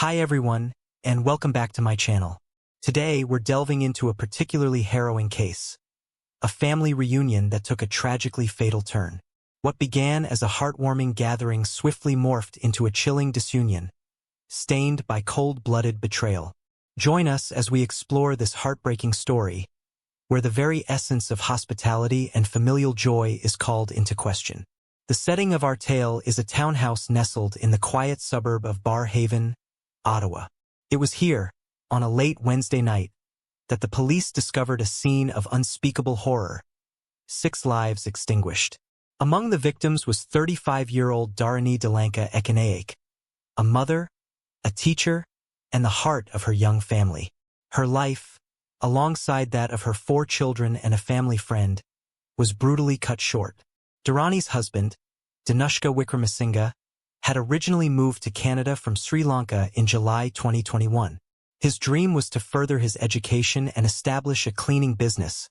Hi everyone, and welcome back to my channel. Today we're delving into a particularly harrowing case. A family reunion that took a tragically fatal turn. What began as a heartwarming gathering swiftly morphed into a chilling disunion, stained by cold-blooded betrayal. Join us as we explore this heartbreaking story, where the very essence of hospitality and familial joy is called into question. The setting of our tale is a townhouse nestled in the quiet suburb of Barrhaven, Ottawa. It was here, on a late Wednesday night, that the police discovered a scene of unspeakable horror. 6 lives extinguished. Among the victims was 35-year-old Darani Delanka Ekanaik, a mother, a teacher, and the heart of her young family. Her life, alongside that of her 4 children and a family friend, was brutally cut short. Darani's husband, Danushka Wickramasinghe, had originally moved to Canada from Sri Lanka in July 2021. His dream was to further his education and establish a cleaning business,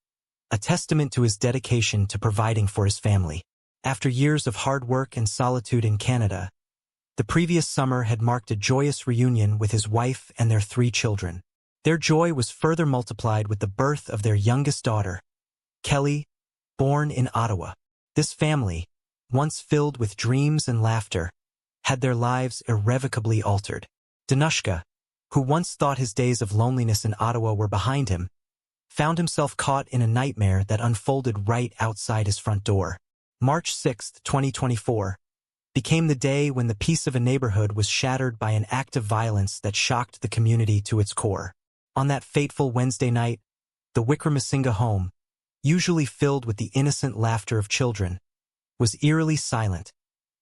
a testament to his dedication to providing for his family. After years of hard work and solitude in Canada, the previous summer had marked a joyous reunion with his wife and their 3 children. Their joy was further multiplied with the birth of their youngest daughter, Kelly, born in Ottawa. This family, once filled with dreams and laughter, had their lives irrevocably altered. Danushka, who once thought his days of loneliness in Ottawa were behind him, found himself caught in a nightmare that unfolded right outside his front door. March 6, 2024, became the day when the peace of a neighborhood was shattered by an act of violence that shocked the community to its core. On that fateful Wednesday night, the Wickramasinghe home, usually filled with the innocent laughter of children, was eerily silent,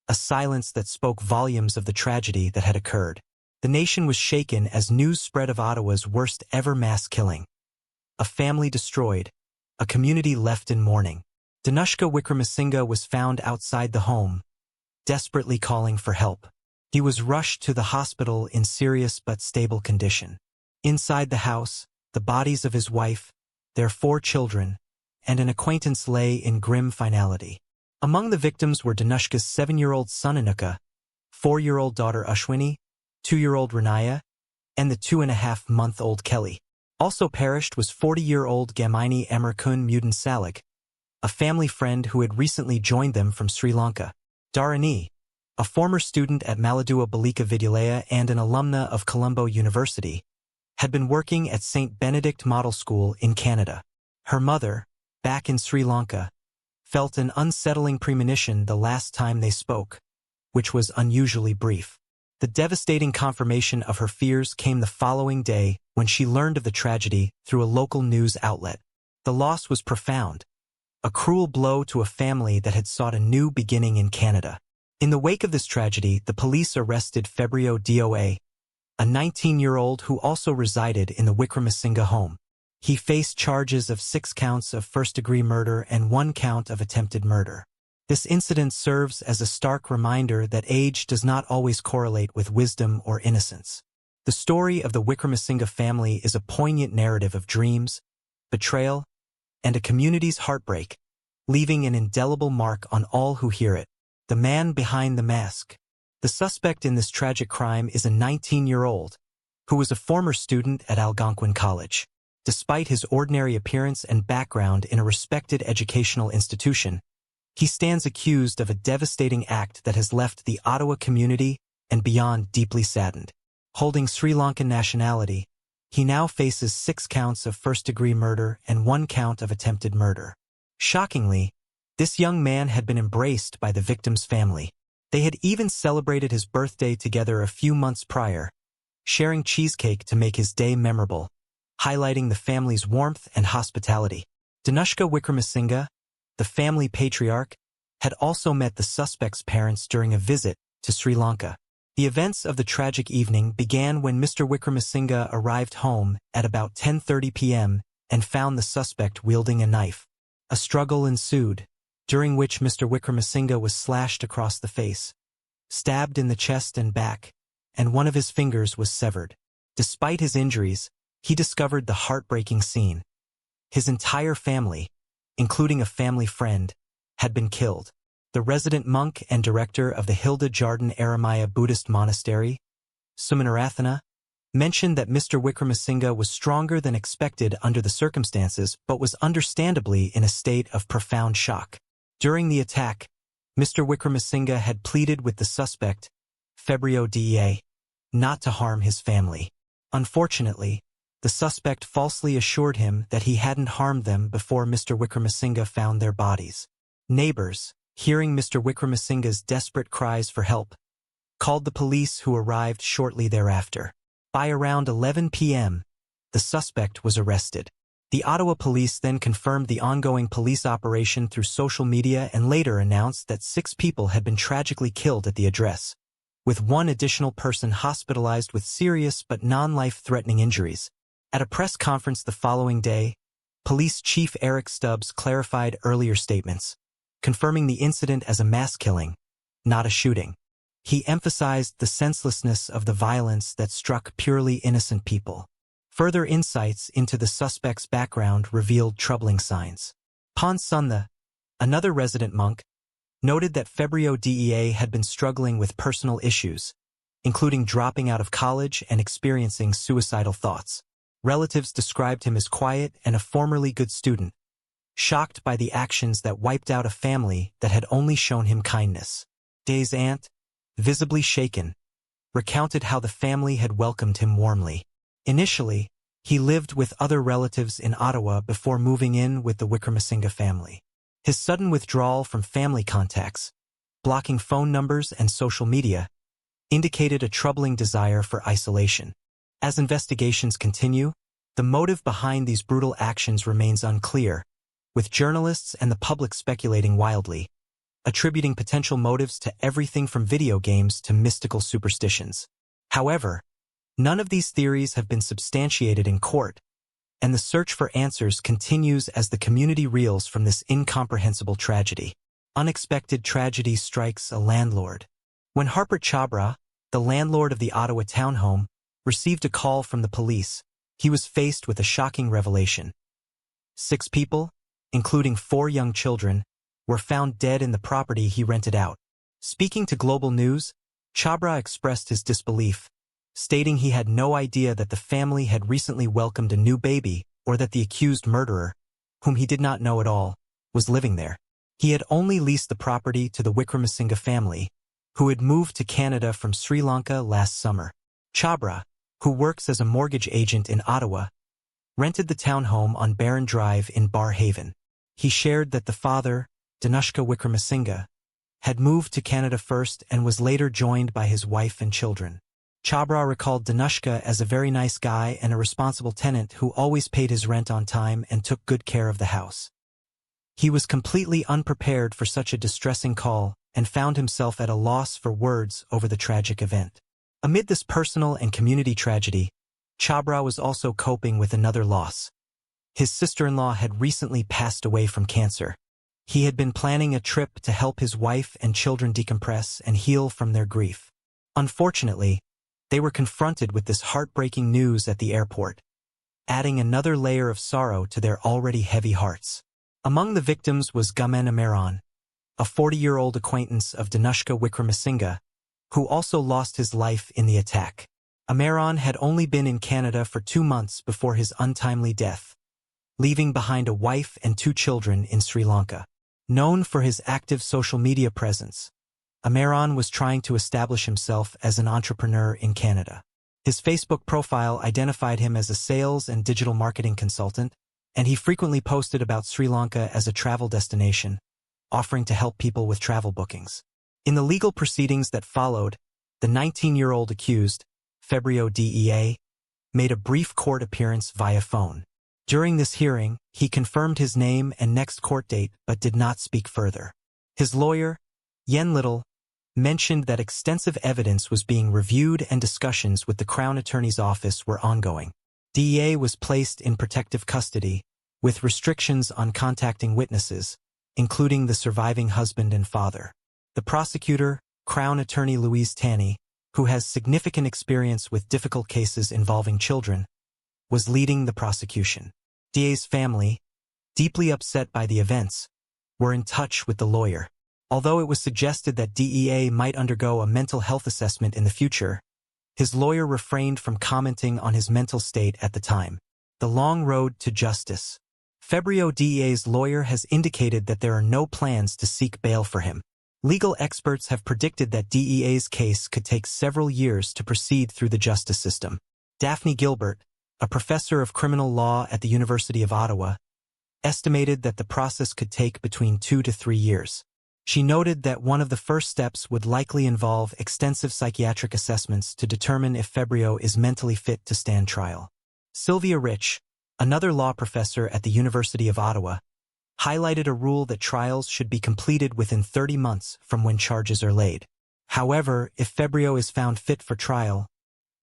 a silence that spoke volumes of the tragedy that had occurred. The nation was shaken as news spread of Ottawa's worst ever mass killing. A family destroyed, a community left in mourning. Danushka Wickramasinghe was found outside the home, desperately calling for help. He was rushed to the hospital in serious but stable condition. Inside the house, the bodies of his wife, their 4 children, and an acquaintance lay in grim finality. Among the victims were Danushka's 7-year-old son Anuka, 4-year-old daughter Ashwini, 2-year-old Ranaya, and the 2.5-month-old Kelly. Also perished was 40-year-old Gamini Amarkun Mudan Salik, a family friend who had recently joined them from Sri Lanka. Darani, a former student at Maladua Balika Vidyalaya and an alumna of Colombo University, had been working at St. Benedict Model School in Canada. Her mother, back in Sri Lanka, felt an unsettling premonition the last time they spoke, which was unusually brief. The devastating confirmation of her fears came the following day when she learned of the tragedy through a local news outlet. The loss was profound, a cruel blow to a family that had sought a new beginning in Canada. In the wake of this tragedy, the police arrested Febrio Doa, a 19-year-old who also resided in the Wickramasinghe home. He faced charges of 6 counts of first-degree murder and 1 count of attempted murder. This incident serves as a stark reminder that age does not always correlate with wisdom or innocence. The story of the Wickramasinghe family is a poignant narrative of dreams, betrayal, and a community's heartbreak, leaving an indelible mark on all who hear it. The man behind the mask. The suspect in this tragic crime is a 19-year-old, who was a former student at Algonquin College. Despite his ordinary appearance and background in a respected educational institution, he stands accused of a devastating act that has left the Ottawa community and beyond deeply saddened. Holding Sri Lankan nationality, he now faces 6 counts of first-degree murder and 1 count of attempted murder. Shockingly, this young man had been embraced by the victim's family. They had even celebrated his birthday together a few months prior, sharing cheesecake to make his day memorable, highlighting the family's warmth and hospitality. Danushka Wickramasinghe, the family patriarch, had also met the suspect's parents during a visit to Sri Lanka. The events of the tragic evening began when Mr. Wickramasinghe arrived home at about 10:30 p.m. and found the suspect wielding a knife. A struggle ensued, during which Mr. Wickramasinghe was slashed across the face, stabbed in the chest and back, and one of his fingers was severed. Despite his injuries, he discovered the heartbreaking scene. His entire family, including a family friend, had been killed. The resident monk and director of the Hilda Jardin Aramaya Buddhist Monastery, Sumanarathana, mentioned that Mr. Wickramasinghe was stronger than expected under the circumstances but was understandably in a state of profound shock. During the attack, Mr. Wickramasinghe had pleaded with the suspect, Febrio DEA, not to harm his family. Unfortunately, the suspect falsely assured him that he hadn't harmed them before Mr. Wickramasinghe found their bodies. Neighbors, hearing Mr. Wickramasinghe's desperate cries for help, called the police, who arrived shortly thereafter. By around 11 p.m., the suspect was arrested. The Ottawa police then confirmed the ongoing police operation through social media and later announced that 6 people had been tragically killed at the address, with 1 additional person hospitalized with serious but non-life-threatening injuries. At a press conference the following day, Police Chief Eric Stubbs clarified earlier statements, confirming the incident as a mass killing, not a shooting. He emphasized the senselessness of the violence that struck purely innocent people. Further insights into the suspect's background revealed troubling signs. Pon Suntha, another resident monk, noted that Febrio DEA had been struggling with personal issues, including dropping out of college and experiencing suicidal thoughts. Relatives described him as quiet and a formerly good student, shocked by the actions that wiped out a family that had only shown him kindness. Day's aunt, visibly shaken, recounted how the family had welcomed him warmly. Initially, he lived with other relatives in Ottawa before moving in with the Wickramasinghe family. His sudden withdrawal from family contacts, blocking phone numbers and social media, indicated a troubling desire for isolation. As investigations continue, the motive behind these brutal actions remains unclear, with journalists and the public speculating wildly, attributing potential motives to everything from video games to mystical superstitions. However, none of these theories have been substantiated in court, and the search for answers continues as the community reels from this incomprehensible tragedy. Unexpected tragedy strikes a landlord. When Harper Chabra, the landlord of the Ottawa townhome, received a call from the police, he was faced with a shocking revelation. 6 people, including 4 young children, were found dead in the property he rented out. Speaking to Global News, Chabra expressed his disbelief, stating he had no idea that the family had recently welcomed a new baby or that the accused murderer, whom he did not know at all, was living there. He had only leased the property to the Wickramasinghe family, who had moved to Canada from Sri Lanka last summer. Chabra, who works as a mortgage agent in Ottawa, rented the townhome on Barron Drive in Barrhaven. He shared that the father, Danushka Wickramasinghe, had moved to Canada first and was later joined by his wife and children. Chabra recalled Danushka as a very nice guy and a responsible tenant who always paid his rent on time and took good care of the house. He was completely unprepared for such a distressing call and found himself at a loss for words over the tragic event. Amid this personal and community tragedy, Chabra was also coping with another loss. His sister-in-law had recently passed away from cancer. He had been planning a trip to help his wife and children decompress and heal from their grief. Unfortunately, they were confronted with this heartbreaking news at the airport, adding another layer of sorrow to their already heavy hearts. Among the victims was Gamen Amaran, a 40-year-old acquaintance of Danushka Wickramasinghe, who also lost his life in the attack. Amaran had only been in Canada for 2 months before his untimely death, leaving behind a wife and 2 children in Sri Lanka. Known for his active social media presence, Amaran was trying to establish himself as an entrepreneur in Canada. His Facebook profile identified him as a sales and digital marketing consultant, and he frequently posted about Sri Lanka as a travel destination, offering to help people with travel bookings. In the legal proceedings that followed, the 19-year-old accused, Febrio DEA, made a brief court appearance via phone. During this hearing, he confirmed his name and next court date but did not speak further. His lawyer, Yen Little, mentioned that extensive evidence was being reviewed and discussions with the Crown Attorney's office were ongoing. DEA was placed in protective custody, with restrictions on contacting witnesses, including the surviving husband and father. The prosecutor, Crown Attorney Louise Taney, who has significant experience with difficult cases involving children, was leading the prosecution. DEA's family, deeply upset by the events, were in touch with the lawyer. Although it was suggested that DEA might undergo a mental health assessment in the future, His lawyer refrained from commenting on his mental state at the time. The long road to justice. Febrio DEA's lawyer has indicated that there are no plans to seek bail for him. Legal experts have predicted that DEA's case could take several years to proceed through the justice system. Daphne Gilbert, a professor of criminal law at the University of Ottawa, estimated that the process could take between 2 to 3 years. She noted that one of the first steps would likely involve extensive psychiatric assessments to determine if Febrio is mentally fit to stand trial. Sylvia Rich, another law professor at the University of Ottawa, highlighted a rule that trials should be completed within 30 months from when charges are laid. However, if Febrio is found fit for trial,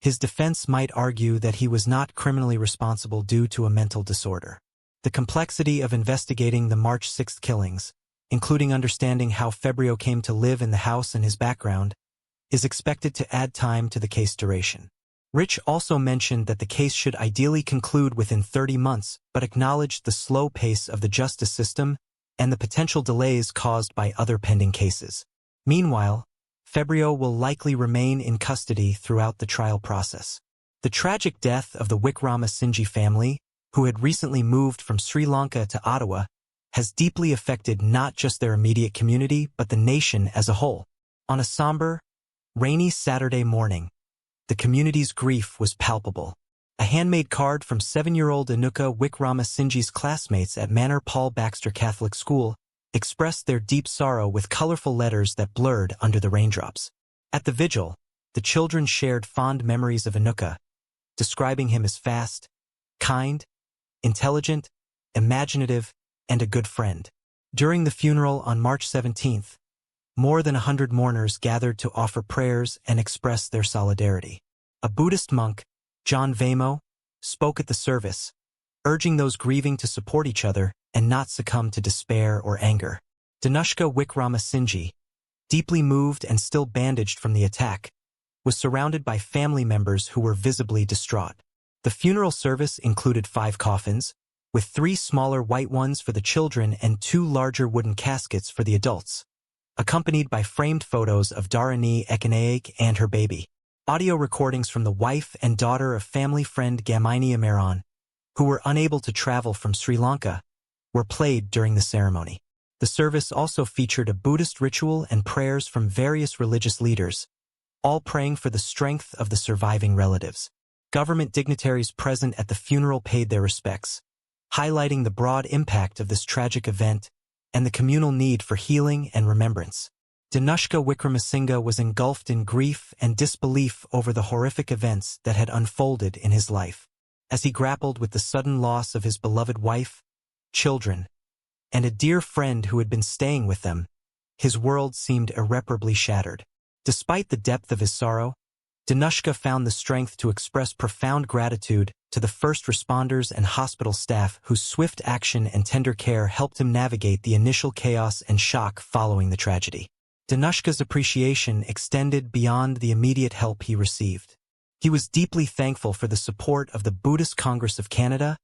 his defense might argue that he was not criminally responsible due to a mental disorder. The complexity of investigating the March 6 killings, including understanding how Febrio came to live in the house and his background, is expected to add time to the case duration. Rich also mentioned that the case should ideally conclude within 30 months, but acknowledged the slow pace of the justice system and the potential delays caused by other pending cases. Meanwhile, Febrio will likely remain in custody throughout the trial process. The tragic death of the Wickramasinghe family, who had recently moved from Sri Lanka to Ottawa, has deeply affected not just their immediate community but the nation as a whole. On a somber, rainy Saturday morning, the community's grief was palpable. A handmade card from 7-year-old Anuka Wickramasinghe's classmates at Manor Paul Baxter Catholic School expressed their deep sorrow with colorful letters that blurred under the raindrops. At the vigil, the children shared fond memories of Anuka, describing him as fast, kind, intelligent, imaginative, and a good friend. During the funeral on March 17th, more than 100 mourners gathered to offer prayers and express their solidarity. A Buddhist monk, John Vamo, spoke at the service, urging those grieving to support each other and not succumb to despair or anger. Danushka Wickramasinghe, deeply moved and still bandaged from the attack, was surrounded by family members who were visibly distraught. The funeral service included 5 coffins, with 3 smaller white ones for the children and 2 larger wooden caskets for the adults, accompanied by framed photos of Dharani Ekanaik and her baby. Audio recordings from the wife and daughter of family friend Gamini Amaran, who were unable to travel from Sri Lanka, were played during the ceremony. The service also featured a Buddhist ritual and prayers from various religious leaders, all praying for the strength of the surviving relatives. Government dignitaries present at the funeral paid their respects, highlighting the broad impact of this tragic event and the communal need for healing and remembrance. Danushka Wickramasinghe was engulfed in grief and disbelief over the horrific events that had unfolded in his life. As he grappled with the sudden loss of his beloved wife, children, and a dear friend who had been staying with them, his world seemed irreparably shattered. Despite the depth of his sorrow, Danushka found the strength to express profound gratitude to the first responders and hospital staff whose swift action and tender care helped him navigate the initial chaos and shock following the tragedy. Danushka's appreciation extended beyond the immediate help he received. He was deeply thankful for the support of the Buddhist Congress of Canada,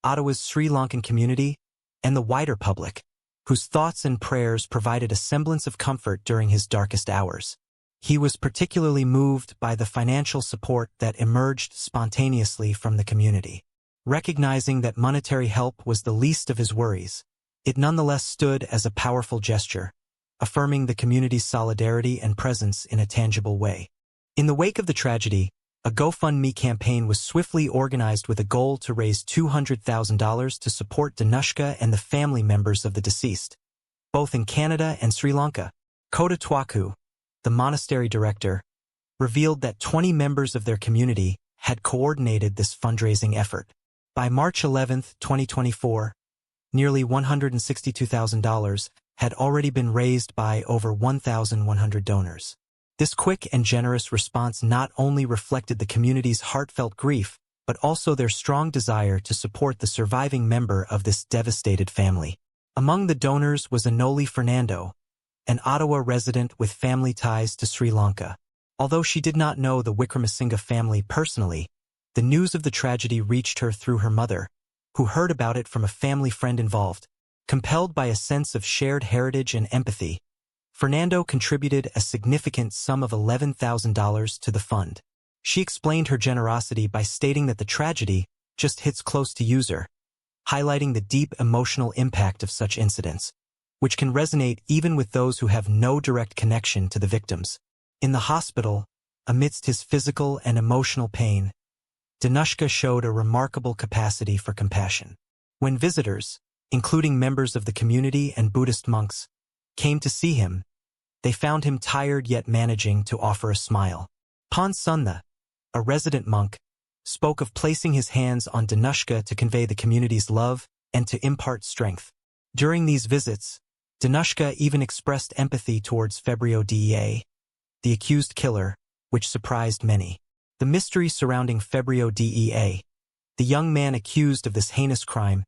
Ottawa's Sri Lankan community, and the wider public, whose thoughts and prayers provided a semblance of comfort during his darkest hours. He was particularly moved by the financial support that emerged spontaneously from the community. Recognizing that monetary help was the least of his worries, it nonetheless stood as a powerful gesture, affirming the community's solidarity and presence in a tangible way. In the wake of the tragedy, a GoFundMe campaign was swiftly organized with a goal to raise $200,000 to support Danushka and the family members of the deceased, both in Canada and Sri Lanka. Kota Twaku, the monastery director, revealed that 20 members of their community had coordinated this fundraising effort. By March 11, 2024, nearly $162,000 had already been raised by over 1,100 donors. This quick and generous response not only reflected the community's heartfelt grief, but also their strong desire to support the surviving member of this devastated family. Among the donors was Anoli Fernando, an Ottawa resident with family ties to Sri Lanka. Although she did not know the Wickramasinghe family personally, the news of the tragedy reached her through her mother, who heard about it from a family friend involved. Compelled by a sense of shared heritage and empathy, Fernando contributed a significant sum of $11,000 to the fund. She explained her generosity by stating that the tragedy just hits close to user, highlighting the deep emotional impact of such incidents, which can resonate even with those who have no direct connection to the victims. In the hospital, amidst his physical and emotional pain, Danushka showed a remarkable capacity for compassion. When visitors, including members of the community and Buddhist monks, came to see him, they found him tired yet managing to offer a smile. Pansunda, a resident monk, spoke of placing his hands on Danushka to convey the community's love and to impart strength. During these visits, Danushka even expressed empathy towards Febrio Dea, the accused killer, which surprised many. The mystery surrounding Febrio Dea, the young man accused of this heinous crime,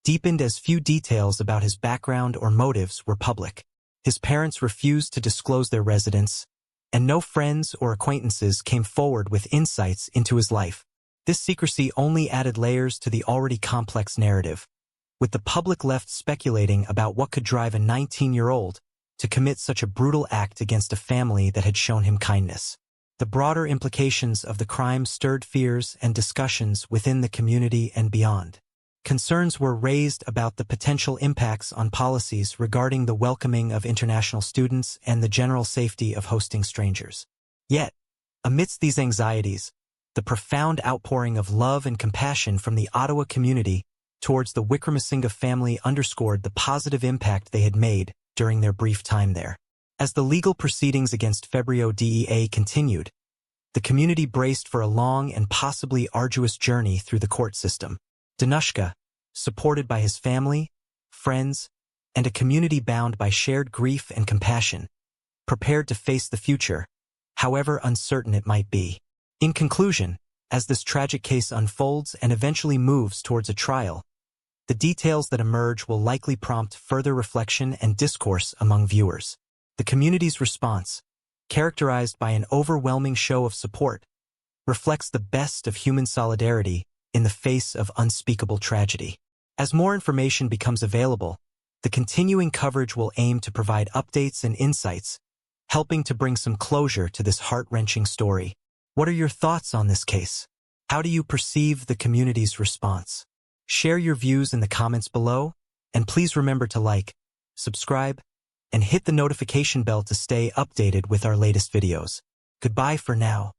deepened as few details about his background or motives were public. His parents refused to disclose their residence, and no friends or acquaintances came forward with insights into his life. This secrecy only added layers to the already complex narrative, with the public left speculating about what could drive a 19-year-old to commit such a brutal act against a family that had shown him kindness. The broader implications of the crime stirred fears and discussions within the community and beyond. Concerns were raised about the potential impacts on policies regarding the welcoming of international students and the general safety of hosting strangers. Yet, amidst these anxieties, the profound outpouring of love and compassion from the Ottawa community towards the Wickramasinghe family underscored the positive impact they had made during their brief time there. As the legal proceedings against Febrio Dea continued, the community braced for a long and possibly arduous journey through the court system. Danushka, supported by his family, friends, and a community bound by shared grief and compassion, prepared to face the future, however uncertain it might be. In conclusion, as this tragic case unfolds and eventually moves towards a trial, the details that emerge will likely prompt further reflection and discourse among viewers. The community's response, characterized by an overwhelming show of support, reflects the best of human solidarity in the face of unspeakable tragedy. As more information becomes available, the continuing coverage will aim to provide updates and insights, helping to bring some closure to this heart-wrenching story. What are your thoughts on this case? How do you perceive the community's response? Share your views in the comments below, and please remember to like, subscribe, and hit the notification bell to stay updated with our latest videos. Goodbye for now.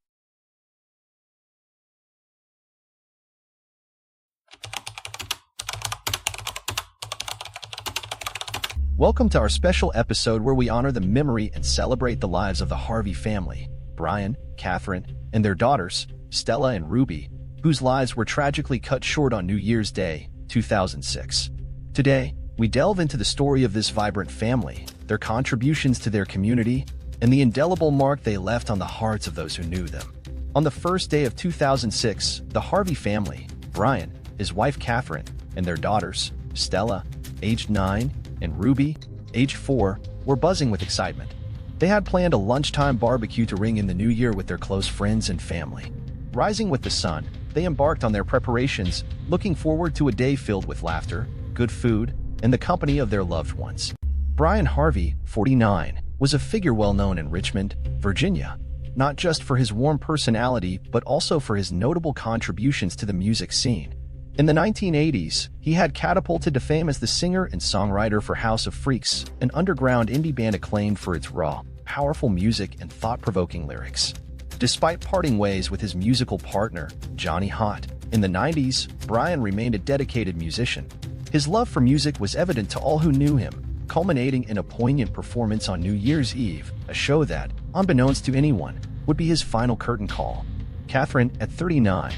Welcome to our special episode where we honor the memory and celebrate the lives of the Harvey family, Brian, Katherine, and their daughters, Stella and Ruby, whose lives were tragically cut short on New Year's Day, 2006. Today, we delve into the story of this vibrant family, their contributions to their community, and the indelible mark they left on the hearts of those who knew them. On the first day of 2006, the Harvey family, Brian, his wife Katherine, and their daughters, Stella, aged 9, and Ruby, age 4, were buzzing with excitement. They had planned a lunchtime barbecue to ring in the new year with their close friends and family. Rising with the sun, they embarked on their preparations, looking forward to a day filled with laughter, good food, and the company of their loved ones. Brian Harvey, 49, was a figure well known in Richmond, Virginia, not just for his warm personality but also for his notable contributions to the music scene. In the 1980s, he had catapulted to fame as the singer and songwriter for House of Freaks, an underground indie band acclaimed for its raw, powerful music and thought-provoking lyrics. Despite parting ways with his musical partner, Johnny Hott, in the 90s, Brian remained a dedicated musician. His love for music was evident to all who knew him, culminating in a poignant performance on New Year's Eve, a show that, unbeknownst to anyone, would be his final curtain call. Katherine, at 39,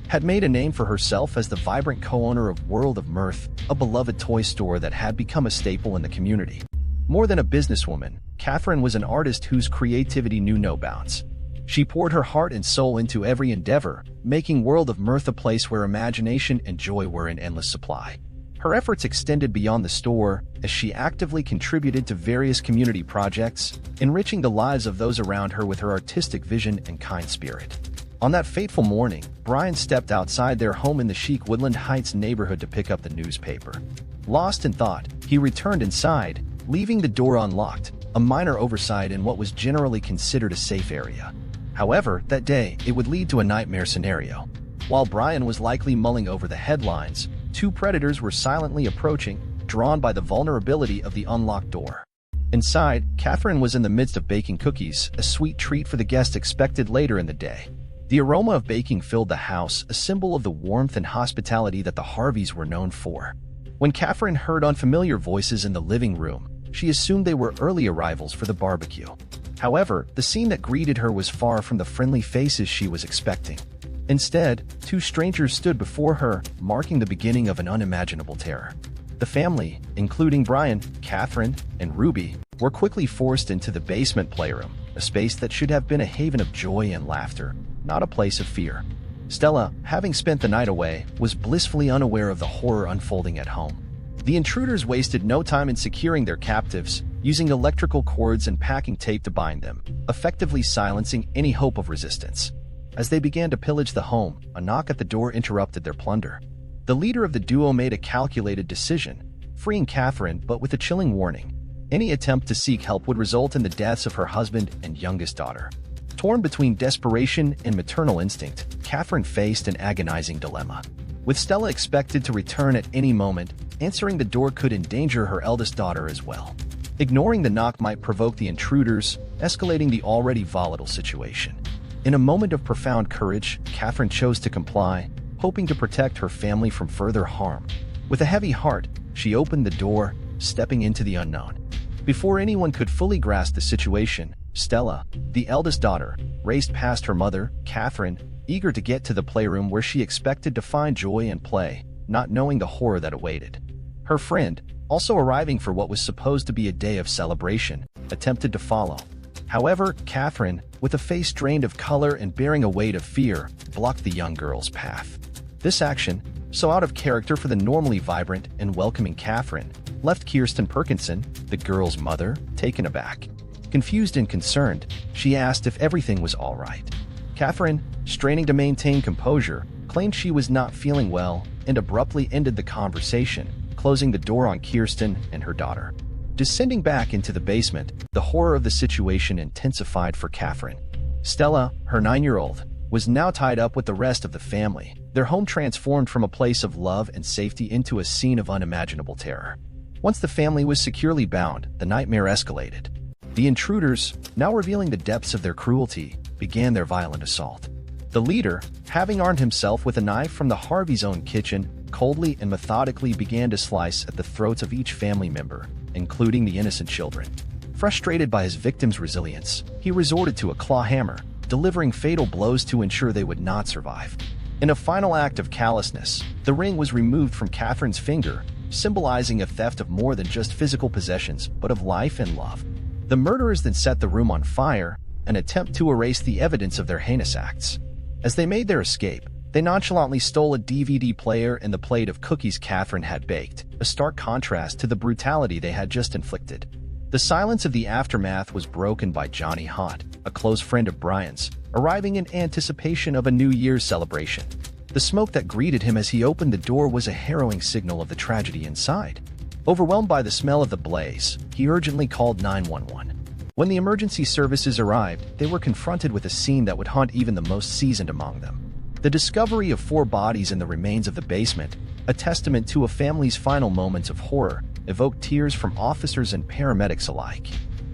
had made a name for herself as the vibrant co-owner of World of Mirth, a beloved toy store that had become a staple in the community. More than a businesswoman, Katherine was an artist whose creativity knew no bounds. She poured her heart and soul into every endeavor, making World of Mirth a place where imagination and joy were in endless supply. Her efforts extended beyond the store, as she actively contributed to various community projects, enriching the lives of those around her with her artistic vision and kind spirit. On that fateful morning, Brian stepped outside their home in the chic Woodland Heights neighborhood to pick up the newspaper. Lost in thought, he returned inside, leaving the door unlocked, a minor oversight in what was generally considered a safe area. However, that day, it would lead to a nightmare scenario. While Brian was likely mulling over the headlines, two predators were silently approaching, drawn by the vulnerability of the unlocked door. Inside, Katherine was in the midst of baking cookies, a sweet treat for the guests expected later in the day. The aroma of baking filled the house, a symbol of the warmth and hospitality that the Harveys were known for. When Katherine heard unfamiliar voices in the living room, she assumed they were early arrivals for the barbecue. However, the scene that greeted her was far from the friendly faces she was expecting. Instead, two strangers stood before her, marking the beginning of an unimaginable terror. The family, including Brian, Katherine, and Ruby, were quickly forced into the basement playroom, a space that should have been a haven of joy and laughter, not a place of fear. Stella, having spent the night away, was blissfully unaware of the horror unfolding at home. The intruders wasted no time in securing their captives, using electrical cords and packing tape to bind them, effectively silencing any hope of resistance. As they began to pillage the home, a knock at the door interrupted their plunder. The leader of the duo made a calculated decision, freeing Katherine, but with a chilling warning. Any attempt to seek help would result in the deaths of her husband and youngest daughter. Torn between desperation and maternal instinct, Katherine faced an agonizing dilemma. With Stella expected to return at any moment, answering the door could endanger her eldest daughter as well. Ignoring the knock might provoke the intruders, escalating the already volatile situation. In a moment of profound courage, Katherine chose to comply, hoping to protect her family from further harm. With a heavy heart, she opened the door, stepping into the unknown. Before anyone could fully grasp the situation, Stella, the eldest daughter, raced past her mother, Katherine, eager to get to the playroom where she expected to find joy and play, not knowing the horror that awaited. Her friend, also arriving for what was supposed to be a day of celebration, attempted to follow. However, Katherine, with a face drained of color and bearing a weight of fear, blocked the young girl's path. This action, so out of character for the normally vibrant and welcoming Katherine, left Kirsten Perkinson, the girl's mother, taken aback. Confused and concerned, she asked if everything was all right. Katherine, straining to maintain composure, claimed she was not feeling well and abruptly ended the conversation, closing the door on Kirsten and her daughter. Descending back into the basement, the horror of the situation intensified for Katherine. Stella, her 9-year-old, was now tied up with the rest of the family, their home transformed from a place of love and safety into a scene of unimaginable terror. Once the family was securely bound, the nightmare escalated. The intruders, now revealing the depths of their cruelty, began their violent assault. The leader, having armed himself with a knife from the Harvey's own kitchen, coldly and methodically began to slice at the throats of each family member, including the innocent children. Frustrated by his victims' resilience, he resorted to a claw hammer, delivering fatal blows to ensure they would not survive. In a final act of callousness, the ring was removed from Katherine's finger, symbolizing a theft of more than just physical possessions, but of life and love. The murderers then set the room on fire, an attempt to erase the evidence of their heinous acts. As they made their escape, they nonchalantly stole a DVD player and the plate of cookies Katherine had baked, a stark contrast to the brutality they had just inflicted. The silence of the aftermath was broken by Johnny Hott, a close friend of Brian's, arriving in anticipation of a New Year's celebration. The smoke that greeted him as he opened the door was a harrowing signal of the tragedy inside. Overwhelmed by the smell of the blaze, he urgently called 911. When the emergency services arrived, they were confronted with a scene that would haunt even the most seasoned among them. The discovery of 4 bodies in the remains of the basement, a testament to a family's final moments of horror, evoked tears from officers and paramedics alike.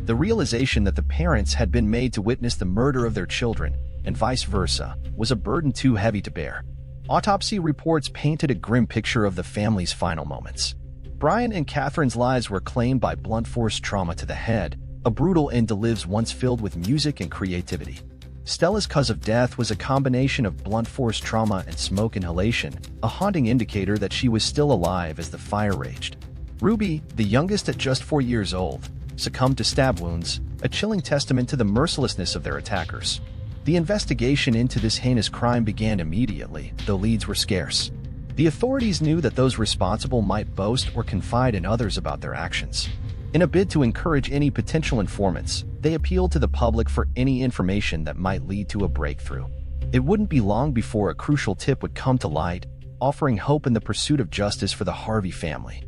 The realization that the parents had been made to witness the murder of their children, and vice versa, was a burden too heavy to bear. Autopsy reports painted a grim picture of the family's final moments. Brian and Katherine's lives were claimed by blunt force trauma to the head, a brutal end to lives once filled with music and creativity. Stella's cause of death was a combination of blunt force trauma and smoke inhalation, a haunting indicator that she was still alive as the fire raged. Ruby, the youngest at just 4 years old, succumbed to stab wounds, a chilling testament to the mercilessness of their attackers. The investigation into this heinous crime began immediately, though leads were scarce. The authorities knew that those responsible might boast or confide in others about their actions. In a bid to encourage any potential informants, they appealed to the public for any information that might lead to a breakthrough. It wouldn't be long before a crucial tip would come to light, offering hope in the pursuit of justice for the Harvey family.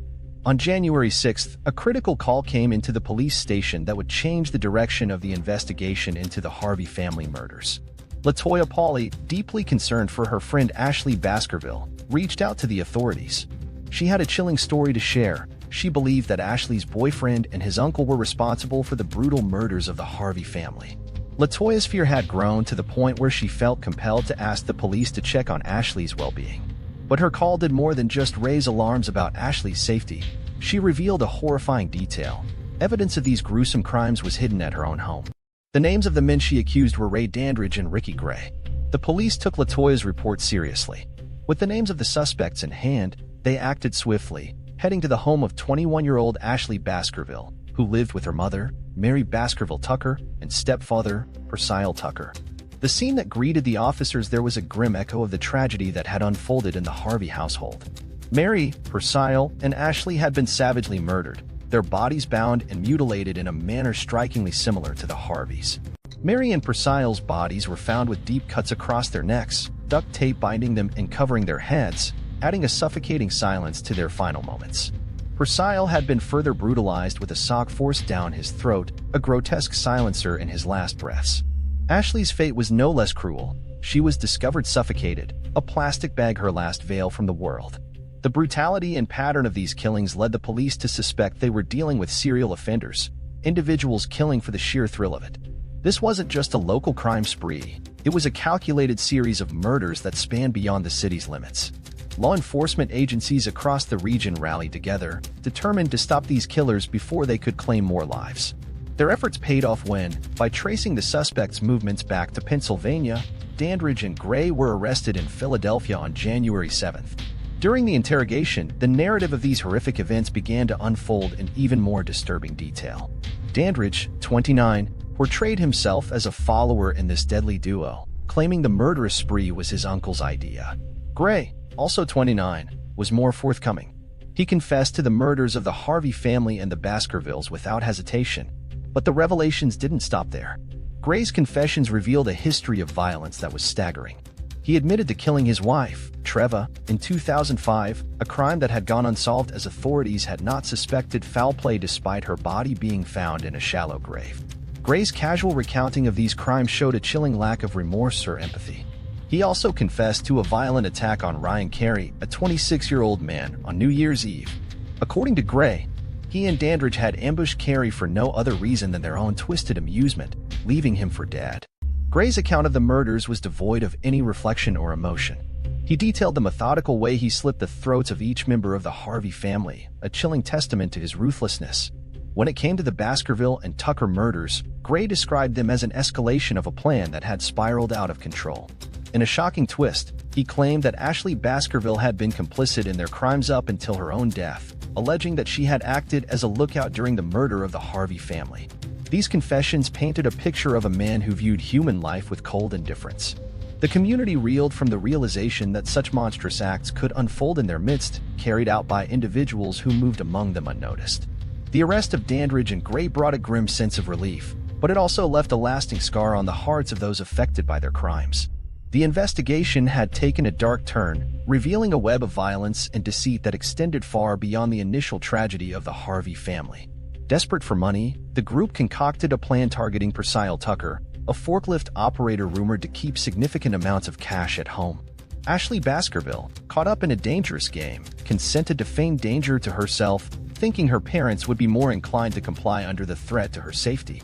On January 6th, a critical call came into the police station that would change the direction of the investigation into the Harvey family murders. LaToya Pauley, deeply concerned for her friend Ashley Baskerville, reached out to the authorities. She had a chilling story to share. She believed that Ashley's boyfriend and his uncle were responsible for the brutal murders of the Harvey family. LaToya's fear had grown to the point where she felt compelled to ask the police to check on Ashley's well-being. But her call did more than just raise alarms about Ashley's safety. She revealed a horrifying detail. Evidence of these gruesome crimes was hidden at her own home. The names of the men she accused were Ray Dandridge and Ricky Gray. The police took LaToya's report seriously. With the names of the suspects in hand, they acted swiftly, heading to the home of 21-year-old Ashley Baskerville, who lived with her mother, Mary Baskerville Tucker, and stepfather, Percyle Tucker. The scene that greeted the officers there was a grim echo of the tragedy that had unfolded in the Harvey household. Mary, Percyle, and Ashley had been savagely murdered, their bodies bound and mutilated in a manner strikingly similar to the Harveys. Mary and Percyle's bodies were found with deep cuts across their necks, duct tape binding them and covering their heads, adding a suffocating silence to their final moments. Percyle had been further brutalized with a sock forced down his throat, a grotesque silencer in his last breaths. Ashley's fate was no less cruel. She was discovered suffocated, a plastic bag her last veil from the world. The brutality and pattern of these killings led the police to suspect they were dealing with serial offenders, individuals killing for the sheer thrill of it. This wasn't just a local crime spree, it was a calculated series of murders that spanned beyond the city's limits. Law enforcement agencies across the region rallied together, determined to stop these killers before they could claim more lives. Their efforts paid off when, by tracing the suspects' movements back to Pennsylvania, Dandridge and Gray were arrested in Philadelphia on January 7th. During the interrogation, the narrative of these horrific events began to unfold in even more disturbing detail. Dandridge, 29, portrayed himself as a follower in this deadly duo, claiming the murderous spree was his uncle's idea. Gray, also 29, was more forthcoming. He confessed to the murders of the Harvey family and the Baskervilles without hesitation. But the revelations didn't stop there. Gray's confessions revealed a history of violence that was staggering. He admitted to killing his wife, Treva, in 2005, a crime that had gone unsolved as authorities had not suspected foul play despite her body being found in a shallow grave. Gray's casual recounting of these crimes showed a chilling lack of remorse or empathy. He also confessed to a violent attack on Ryan Carey, a 26-year-old man, on New Year's Eve. According to Gray, he and Dandridge had ambushed Carey for no other reason than their own twisted amusement, leaving him for dead. Gray's account of the murders was devoid of any reflection or emotion. He detailed the methodical way he slit the throats of each member of the Harvey family, a chilling testament to his ruthlessness. When it came to the Baskerville and Tucker murders, Gray described them as an escalation of a plan that had spiraled out of control. In a shocking twist, he claimed that Ashley Baskerville had been complicit in their crimes up until her own death, alleging that she had acted as a lookout during the murder of the Harvey family. These confessions painted a picture of a man who viewed human life with cold indifference. The community reeled from the realization that such monstrous acts could unfold in their midst, carried out by individuals who moved among them unnoticed. The arrest of Dandridge and Gray brought a grim sense of relief, but it also left a lasting scar on the hearts of those affected by their crimes. The investigation had taken a dark turn, revealing a web of violence and deceit that extended far beyond the initial tragedy of the Harvey family. Desperate for money, the group concocted a plan targeting Percyle Tucker, a forklift operator rumored to keep significant amounts of cash at home. Ashley Baskerville, caught up in a dangerous game, consented to feign danger to herself, thinking her parents would be more inclined to comply under the threat to her safety.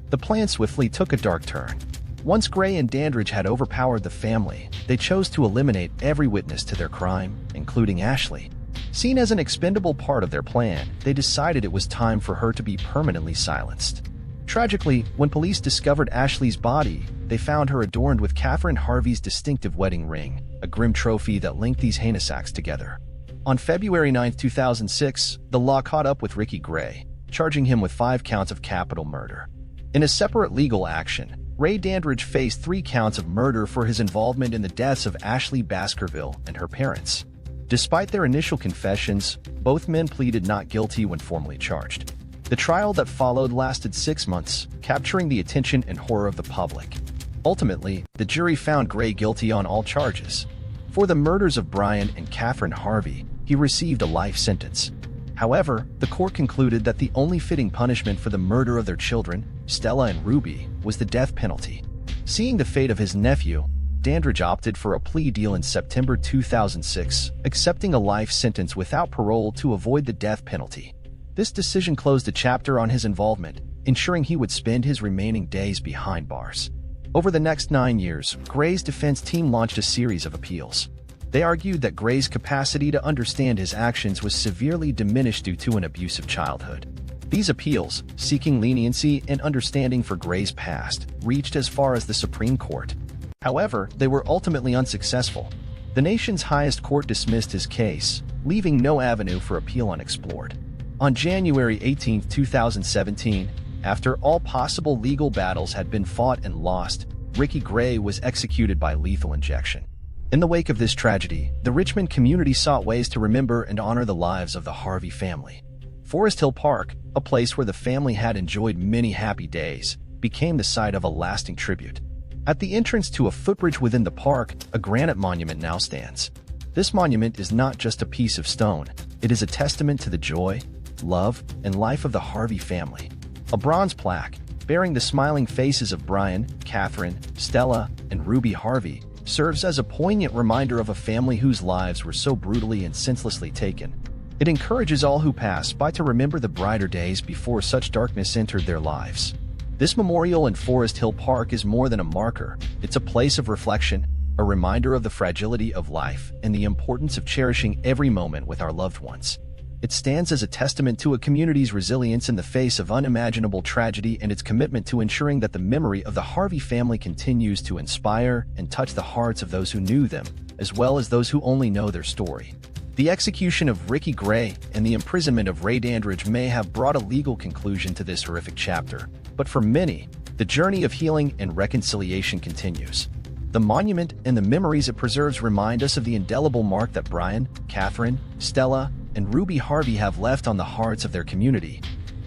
The plan swiftly took a dark turn. Once Gray and Dandridge had overpowered the family, they chose to eliminate every witness to their crime, including Ashley. Seen as an expendable part of their plan, they decided it was time for her to be permanently silenced. Tragically, when police discovered Ashley's body, they found her adorned with Katherine Harvey's distinctive wedding ring, a grim trophy that linked these heinous acts together. On February 9, 2006, the law caught up with Ricky Gray, charging him with 5 counts of capital murder. In a separate legal action, Ray Dandridge faced 3 counts of murder for his involvement in the deaths of Ashley Baskerville and her parents. Despite their initial confessions, both men pleaded not guilty when formally charged. The trial that followed lasted 6 months, capturing the attention and horror of the public. Ultimately, the jury found Gray guilty on all charges. For the murders of Brian and Katherine Harvey, he received a life sentence. However, the court concluded that the only fitting punishment for the murder of their children, Stella and Ruby, was the death penalty. Seeing the fate of his nephew, Dandridge opted for a plea deal in September 2006, accepting a life sentence without parole to avoid the death penalty. This decision closed a chapter on his involvement, ensuring he would spend his remaining days behind bars. Over the next 9 years, Gray's defense team launched a series of appeals. They argued that Gray's capacity to understand his actions was severely diminished due to an abusive childhood. These appeals, seeking leniency and understanding for Gray's past, reached as far as the Supreme Court. However, they were ultimately unsuccessful. The nation's highest court dismissed his case, leaving no avenue for appeal unexplored. On January 18, 2017, after all possible legal battles had been fought and lost, Ricky Gray was executed by lethal injection. In the wake of this tragedy, the Richmond community sought ways to remember and honor the lives of the Harvey family. Forest Hill Park, a place where the family had enjoyed many happy days, became the site of a lasting tribute. At the entrance to a footbridge within the park, a granite monument now stands. This monument is not just a piece of stone, it is a testament to the joy, love, and life of the Harvey family. A bronze plaque, bearing the smiling faces of Brian, Katherine, Stella, and Ruby Harvey, serves as a poignant reminder of a family whose lives were so brutally and senselessly taken. It encourages all who pass by to remember the brighter days before such darkness entered their lives. This memorial in Forest Hill Park is more than a marker. It's a place of reflection, a reminder of the fragility of life and the importance of cherishing every moment with our loved ones. It stands as a testament to a community's resilience in the face of unimaginable tragedy and its commitment to ensuring that the memory of the Harvey family continues to inspire and touch the hearts of those who knew them, as well as those who only know their story. The execution of Ricky Gray and the imprisonment of Ray Dandridge may have brought a legal conclusion to this horrific chapter, but for many, the journey of healing and reconciliation continues. The monument and the memories it preserves remind us of the indelible mark that Brian, Katherine, Stella, and Ruby Harvey have left on the hearts of their community,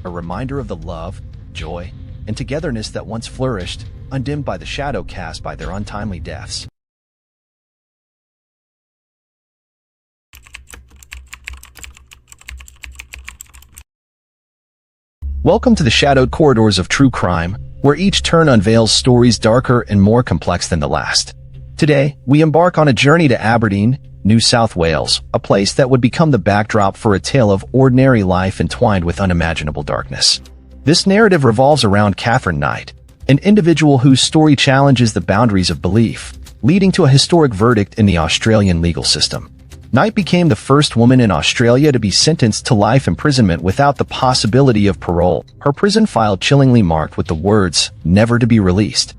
a reminder of the love, joy, and togetherness that once flourished, undimmed by the shadow cast by their untimely deaths. Welcome to the shadowed corridors of true crime, where each turn unveils stories darker and more complex than the last. Today, we embark on a journey to Aberdeen, New South Wales, a place that would become the backdrop for a tale of ordinary life entwined with unimaginable darkness. This narrative revolves around Katherine Knight, an individual whose story challenges the boundaries of belief, leading to a historic verdict in the Australian legal system. Knight became the first woman in Australia to be sentenced to life imprisonment without the possibility of parole, her prison file chillingly marked with the words, "Never to be released."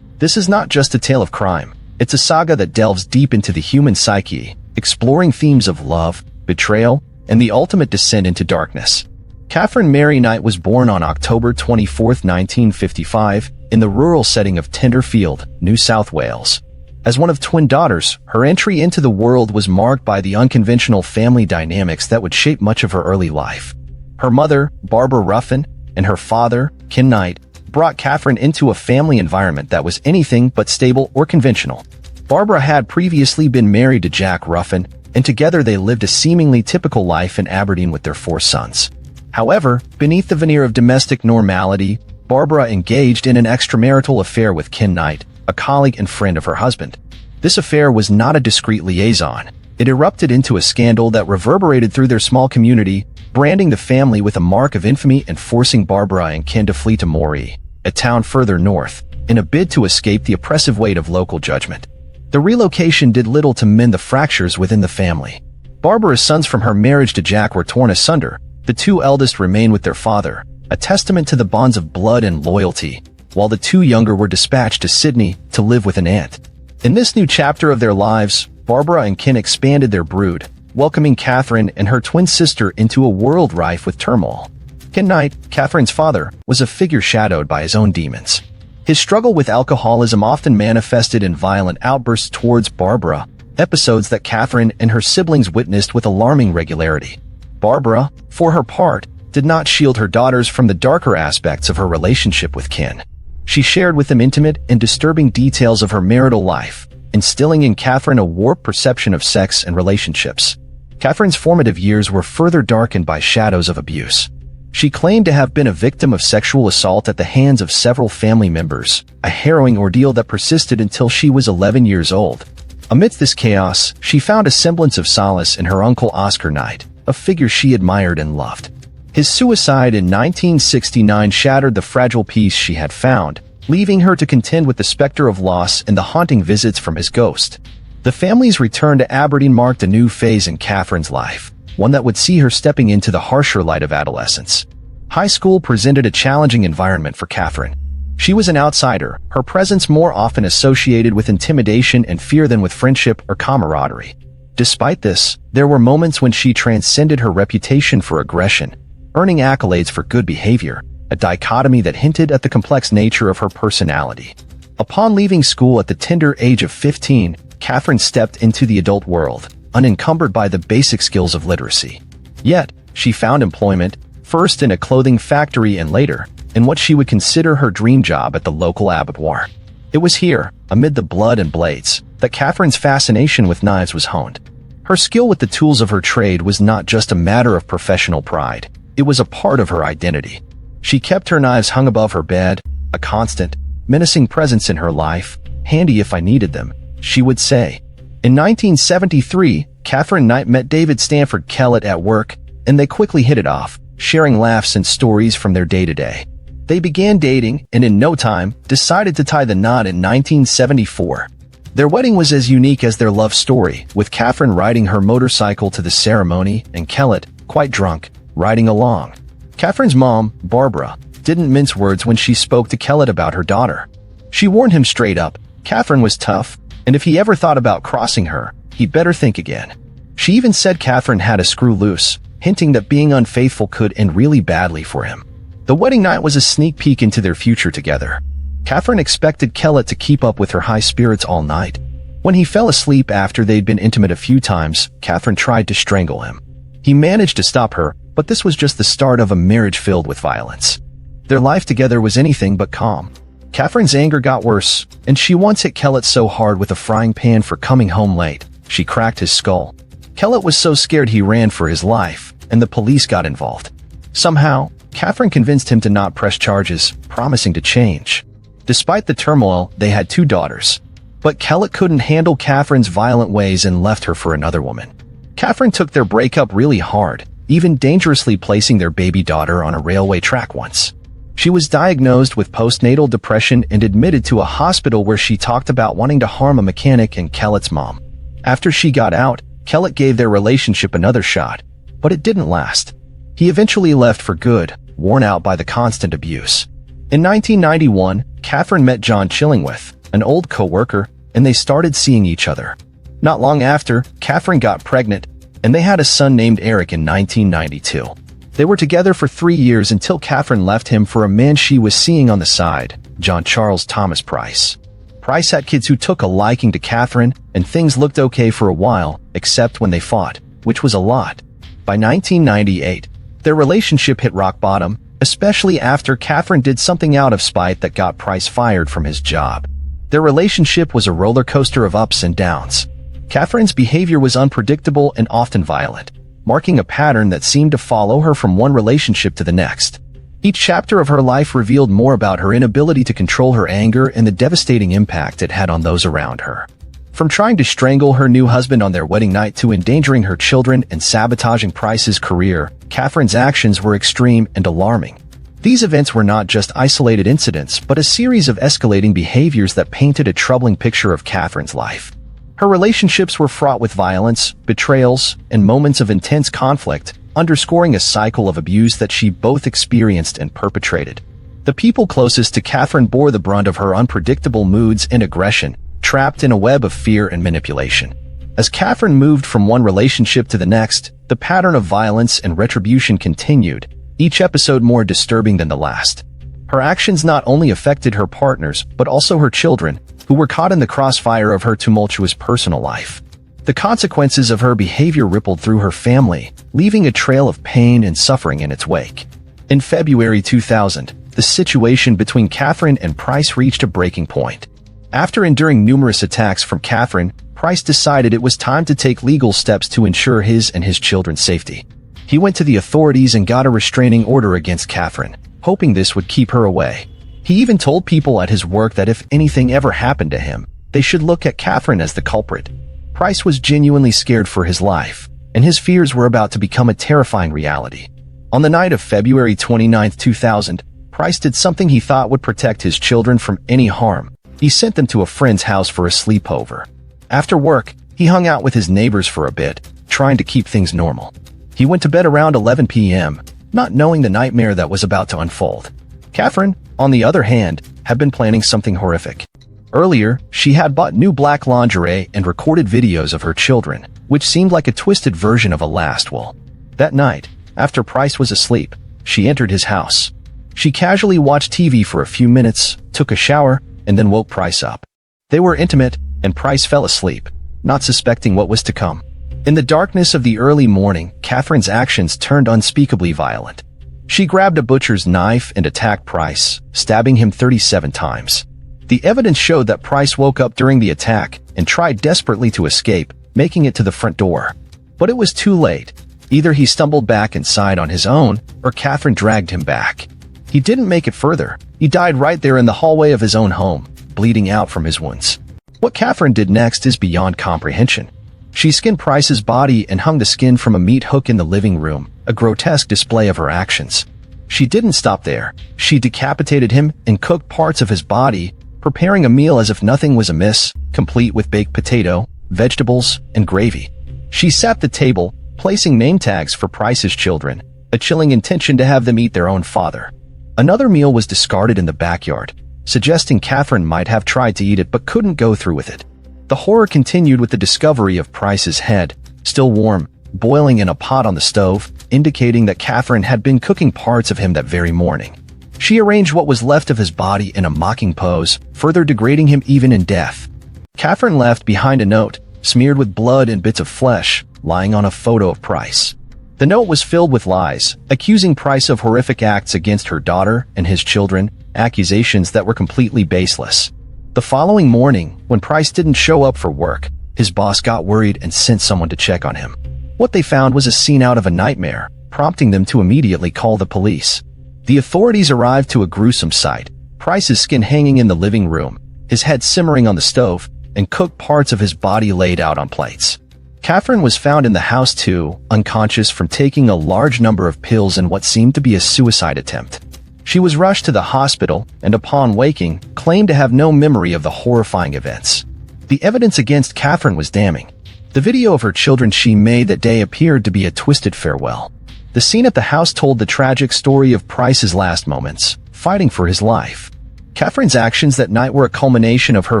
This is not just a tale of crime, it's a saga that delves deep into the human psyche, exploring themes of love, betrayal, and the ultimate descent into darkness. Katherine Mary Knight was born on October 24, 1955, in the rural setting of Tenterfield, New South Wales. As one of twin daughters, her entry into the world was marked by the unconventional family dynamics that would shape much of her early life. Her mother, Barbara Ruffin, and her father, Ken Knight, brought Katherine into a family environment that was anything but stable or conventional. Barbara had previously been married to Jack Ruffin, and together they lived a seemingly typical life in Aberdeen with their 4 sons. However, beneath the veneer of domestic normality, Barbara engaged in an extramarital affair with Ken Knight, a colleague and friend of her husband. This affair was not a discreet liaison. It erupted into a scandal that reverberated through their small community, branding the family with a mark of infamy and forcing Barbara and Ken to flee to Moree, a town further north, in a bid to escape the oppressive weight of local judgment. The relocation did little to mend the fractures within the family. Barbara's sons from her marriage to Jack were torn asunder. The 2 eldest remained with their father, a testament to the bonds of blood and loyalty, while the 2 younger were dispatched to Sydney to live with an aunt. In this new chapter of their lives, Barbara and Ken expanded their brood, welcoming Katherine and her twin sister into a world rife with turmoil. Ken Knight, Katherine's father, was a figure shadowed by his own demons. His struggle with alcoholism often manifested in violent outbursts towards Barbara, episodes that Katherine and her siblings witnessed with alarming regularity. Barbara, for her part, did not shield her daughters from the darker aspects of her relationship with Ken. She shared with them intimate and disturbing details of her marital life, instilling in Katherine a warped perception of sex and relationships. Katherine's formative years were further darkened by shadows of abuse. She claimed to have been a victim of sexual assault at the hands of several family members, a harrowing ordeal that persisted until she was 11 years old. Amidst this chaos, she found a semblance of solace in her uncle Oscar Knight, a figure she admired and loved. His suicide in 1969 shattered the fragile peace she had found, leaving her to contend with the specter of loss and the haunting visits from his ghost. The family's return to Aberdeen marked a new phase in Katherine's life, one that would see her stepping into the harsher light of adolescence. High school presented a challenging environment for Katherine. She was an outsider, her presence more often associated with intimidation and fear than with friendship or camaraderie. Despite this, there were moments when she transcended her reputation for aggression, earning accolades for good behavior, a dichotomy that hinted at the complex nature of her personality. Upon leaving school at the tender age of 15, Katherine stepped into the adult world, unencumbered by the basic skills of literacy. Yet, she found employment, first in a clothing factory and later, in what she would consider her dream job at the local abattoir. It was here, amid the blood and blades, that Katherine's fascination with knives was honed. Her skill with the tools of her trade was not just a matter of professional pride, it was a part of her identity. She kept her knives hung above her bed, a constant, menacing presence in her life, handy if I needed them, she would say. In 1973, Katherine Knight met David Stanford Kellett at work, and they quickly hit it off, sharing laughs and stories from their day-to-day. They began dating, and in no time, decided to tie the knot in 1974. Their wedding was as unique as their love story, with Katherine riding her motorcycle to the ceremony, and Kellett, quite drunk, riding along. Katherine's mom, Barbara, didn't mince words when she spoke to Kellett about her daughter. She warned him straight up, Katherine was tough, and if he ever thought about crossing her, he'd better think again. She even said Katherine had a screw loose, hinting that being unfaithful could end really badly for him. The wedding night was a sneak peek into their future together. Katherine expected Kellett to keep up with her high spirits all night. When he fell asleep after they'd been intimate a few times, Katherine tried to strangle him. He managed to stop her, but this was just the start of a marriage filled with violence. Their life together was anything but calm. Katherine's anger got worse, and she once hit Kellett so hard with a frying pan for coming home late, she cracked his skull. Kellett was so scared he ran for his life, and the police got involved. Somehow, Katherine convinced him to not press charges, promising to change. Despite the turmoil, they had 2 daughters. But Kellett couldn't handle Katherine's violent ways and left her for another woman. Katherine took their breakup really hard, even dangerously placing their baby daughter on a railway track once. She was diagnosed with postnatal depression and admitted to a hospital where she talked about wanting to harm a mechanic and Kellett's mom. After she got out, Kellett gave their relationship another shot, but it didn't last. He eventually left for good, worn out by the constant abuse. In 1991, Katherine met John Chillingworth, an old co-worker, and they started seeing each other. Not long after, Katherine got pregnant, and they had a son named Eric in 1992. They were together for 3 years until Katherine left him for a man she was seeing on the side, John Charles Thomas Price. Price had kids who took a liking to Katherine, and things looked okay for a while, except when they fought, which was a lot. By 1998, their relationship hit rock bottom, especially after Katherine did something out of spite that got Price fired from his job. Their relationship was a roller coaster of ups and downs. Katherine's behavior was unpredictable and often violent, marking a pattern that seemed to follow her from one relationship to the next. Each chapter of her life revealed more about her inability to control her anger and the devastating impact it had on those around her. From trying to strangle her new husband on their wedding night to endangering her children and sabotaging Price's career, Katherine's actions were extreme and alarming. These events were not just isolated incidents, but a series of escalating behaviors that painted a troubling picture of Katherine's life. Her relationships were fraught with violence, betrayals, and moments of intense conflict, underscoring a cycle of abuse that she both experienced and perpetrated. The people closest to Katherine bore the brunt of her unpredictable moods and aggression, trapped in a web of fear and manipulation. As Katherine moved from one relationship to the next, the pattern of violence and retribution continued, each episode more disturbing than the last. Her actions not only affected her partners, but also her children, who were caught in the crossfire of her tumultuous personal life. The consequences of her behavior rippled through her family, leaving a trail of pain and suffering in its wake. In February 2000, the situation between Katherine and Price reached a breaking point. After enduring numerous attacks from Katherine, Price decided it was time to take legal steps to ensure his and his children's safety. He went to the authorities and got a restraining order against Katherine, hoping this would keep her away. He even told people at his work that if anything ever happened to him, they should look at Katherine as the culprit. Price was genuinely scared for his life, and his fears were about to become a terrifying reality. On the night of February 29, 2000, Price did something he thought would protect his children from any harm. He sent them to a friend's house for a sleepover. After work, he hung out with his neighbors for a bit, trying to keep things normal. He went to bed around 11 p.m., not knowing the nightmare that was about to unfold. Katherine, on the other hand, had been planning something horrific. Earlier, she had bought new black lingerie and recorded videos of her children, which seemed like a twisted version of a last will. That night, after Price was asleep, she entered his house. She casually watched TV for a few minutes, took a shower, and then woke Price up. They were intimate, and Price fell asleep, not suspecting what was to come. In the darkness of the early morning, Katherine's actions turned unspeakably violent. She grabbed a butcher's knife and attacked Price, stabbing him 37 times. The evidence showed that Price woke up during the attack and tried desperately to escape, making it to the front door. But it was too late. Either he stumbled back inside on his own, or Katherine dragged him back. He didn't make it further. He died right there in the hallway of his own home, bleeding out from his wounds. What Katherine did next is beyond comprehension. She skinned Price's body and hung the skin from a meat hook in the living room, a grotesque display of her actions. She didn't stop there. She decapitated him and cooked parts of his body, preparing a meal as if nothing was amiss, complete with baked potato, vegetables, and gravy. She sat the table, placing name tags for Price's children, a chilling intention to have them eat their own father. Another meal was discarded in the backyard, suggesting Katherine might have tried to eat it but couldn't go through with it. The horror continued with the discovery of Price's head, still warm, boiling in a pot on the stove, indicating that Katherine had been cooking parts of him that very morning. She arranged what was left of his body in a mocking pose, further degrading him even in death. Katherine left behind a note, smeared with blood and bits of flesh, lying on a photo of Price. The note was filled with lies, accusing Price of horrific acts against her daughter and his children, accusations that were completely baseless. The following morning, when Price didn't show up for work, his boss got worried and sent someone to check on him. What they found was a scene out of a nightmare, prompting them to immediately call the police. The authorities arrived to a gruesome sight, Price's skin hanging in the living room, his head simmering on the stove, and cooked parts of his body laid out on plates. Katherine was found in the house too, unconscious from taking a large number of pills in what seemed to be a suicide attempt. She was rushed to the hospital and upon waking, claimed to have no memory of the horrifying events. The evidence against Katherine was damning. The video of her children she made that day appeared to be a twisted farewell. The scene at the house told the tragic story of Price's last moments, fighting for his life. Katherine's actions that night were a culmination of her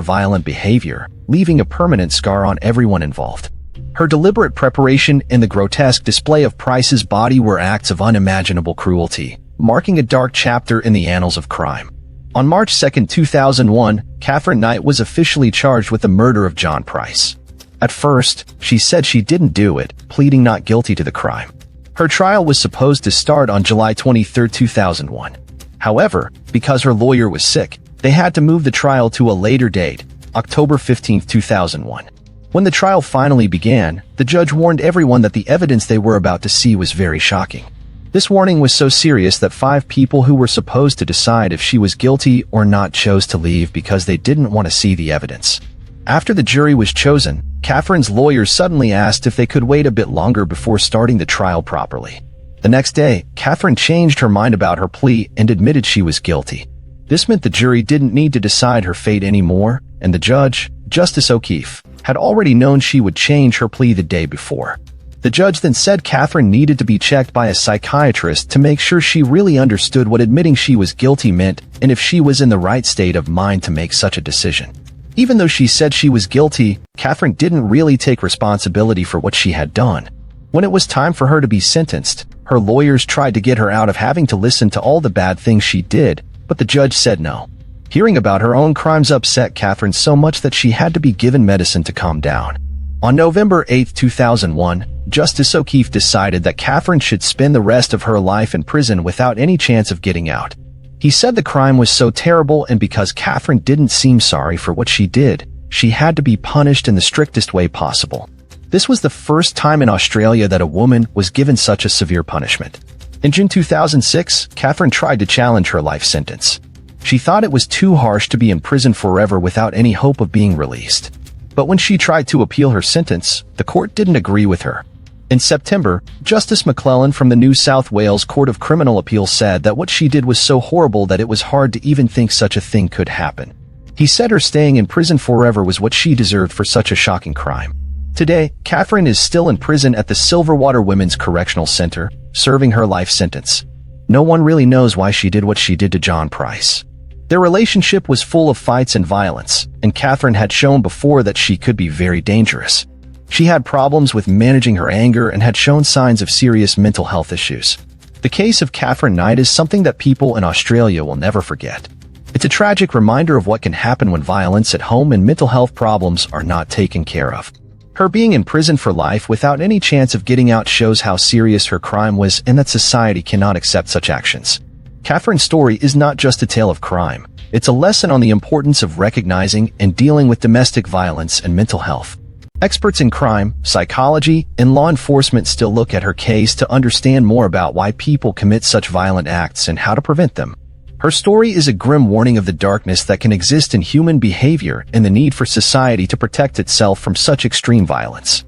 violent behavior, leaving a permanent scar on everyone involved. Her deliberate preparation and the grotesque display of Price's body were acts of unimaginable cruelty, marking a dark chapter in the annals of crime. On March 2, 2001, Katherine Knight was officially charged with the murder of John Price. At first, she said she didn't do it, pleading not guilty to the crime. Her trial was supposed to start on July 23, 2001. However, because her lawyer was sick, they had to move the trial to a later date, October 15, 2001. When the trial finally began, the judge warned everyone that the evidence they were about to see was very shocking. This warning was so serious that 5 people who were supposed to decide if she was guilty or not chose to leave because they didn't want to see the evidence. After the jury was chosen, Katherine's lawyers suddenly asked if they could wait a bit longer before starting the trial properly. The next day, Katherine changed her mind about her plea and admitted she was guilty. This meant the jury didn't need to decide her fate anymore, and the judge, Justice O'Keefe, had already known she would change her plea the day before. The judge then said Katherine needed to be checked by a psychiatrist to make sure she really understood what admitting she was guilty meant and if she was in the right state of mind to make such a decision. Even though she said she was guilty, Katherine didn't really take responsibility for what she had done. When it was time for her to be sentenced, her lawyers tried to get her out of having to listen to all the bad things she did, but the judge said no. Hearing about her own crimes upset Katherine so much that she had to be given medicine to calm down. On November 8, 2001, Justice O'Keefe decided that Katherine should spend the rest of her life in prison without any chance of getting out. He said the crime was so terrible and because Katherine didn't seem sorry for what she did, she had to be punished in the strictest way possible. This was the first time in Australia that a woman was given such a severe punishment. In June 2006, Katherine tried to challenge her life sentence. She thought it was too harsh to be in prison forever without any hope of being released. But when she tried to appeal her sentence, the court didn't agree with her. In September, Justice McClellan from the New South Wales Court of Criminal Appeal said that what she did was so horrible that it was hard to even think such a thing could happen. He said her staying in prison forever was what she deserved for such a shocking crime. Today, Katherine is still in prison at the Silverwater Women's Correctional Center, serving her life sentence. No one really knows why she did what she did to John Price. Their relationship was full of fights and violence, and Katherine had shown before that she could be very dangerous. She had problems with managing her anger and had shown signs of serious mental health issues. The case of Katherine Knight is something that people in Australia will never forget. It's a tragic reminder of what can happen when violence at home and mental health problems are not taken care of. Her being in prison for life without any chance of getting out shows how serious her crime was and that society cannot accept such actions. Katherine's story is not just a tale of crime. It's a lesson on the importance of recognizing and dealing with domestic violence and mental health. Experts in crime, psychology, and law enforcement still look at her case to understand more about why people commit such violent acts and how to prevent them. Her story is a grim warning of the darkness that can exist in human behavior and the need for society to protect itself from such extreme violence.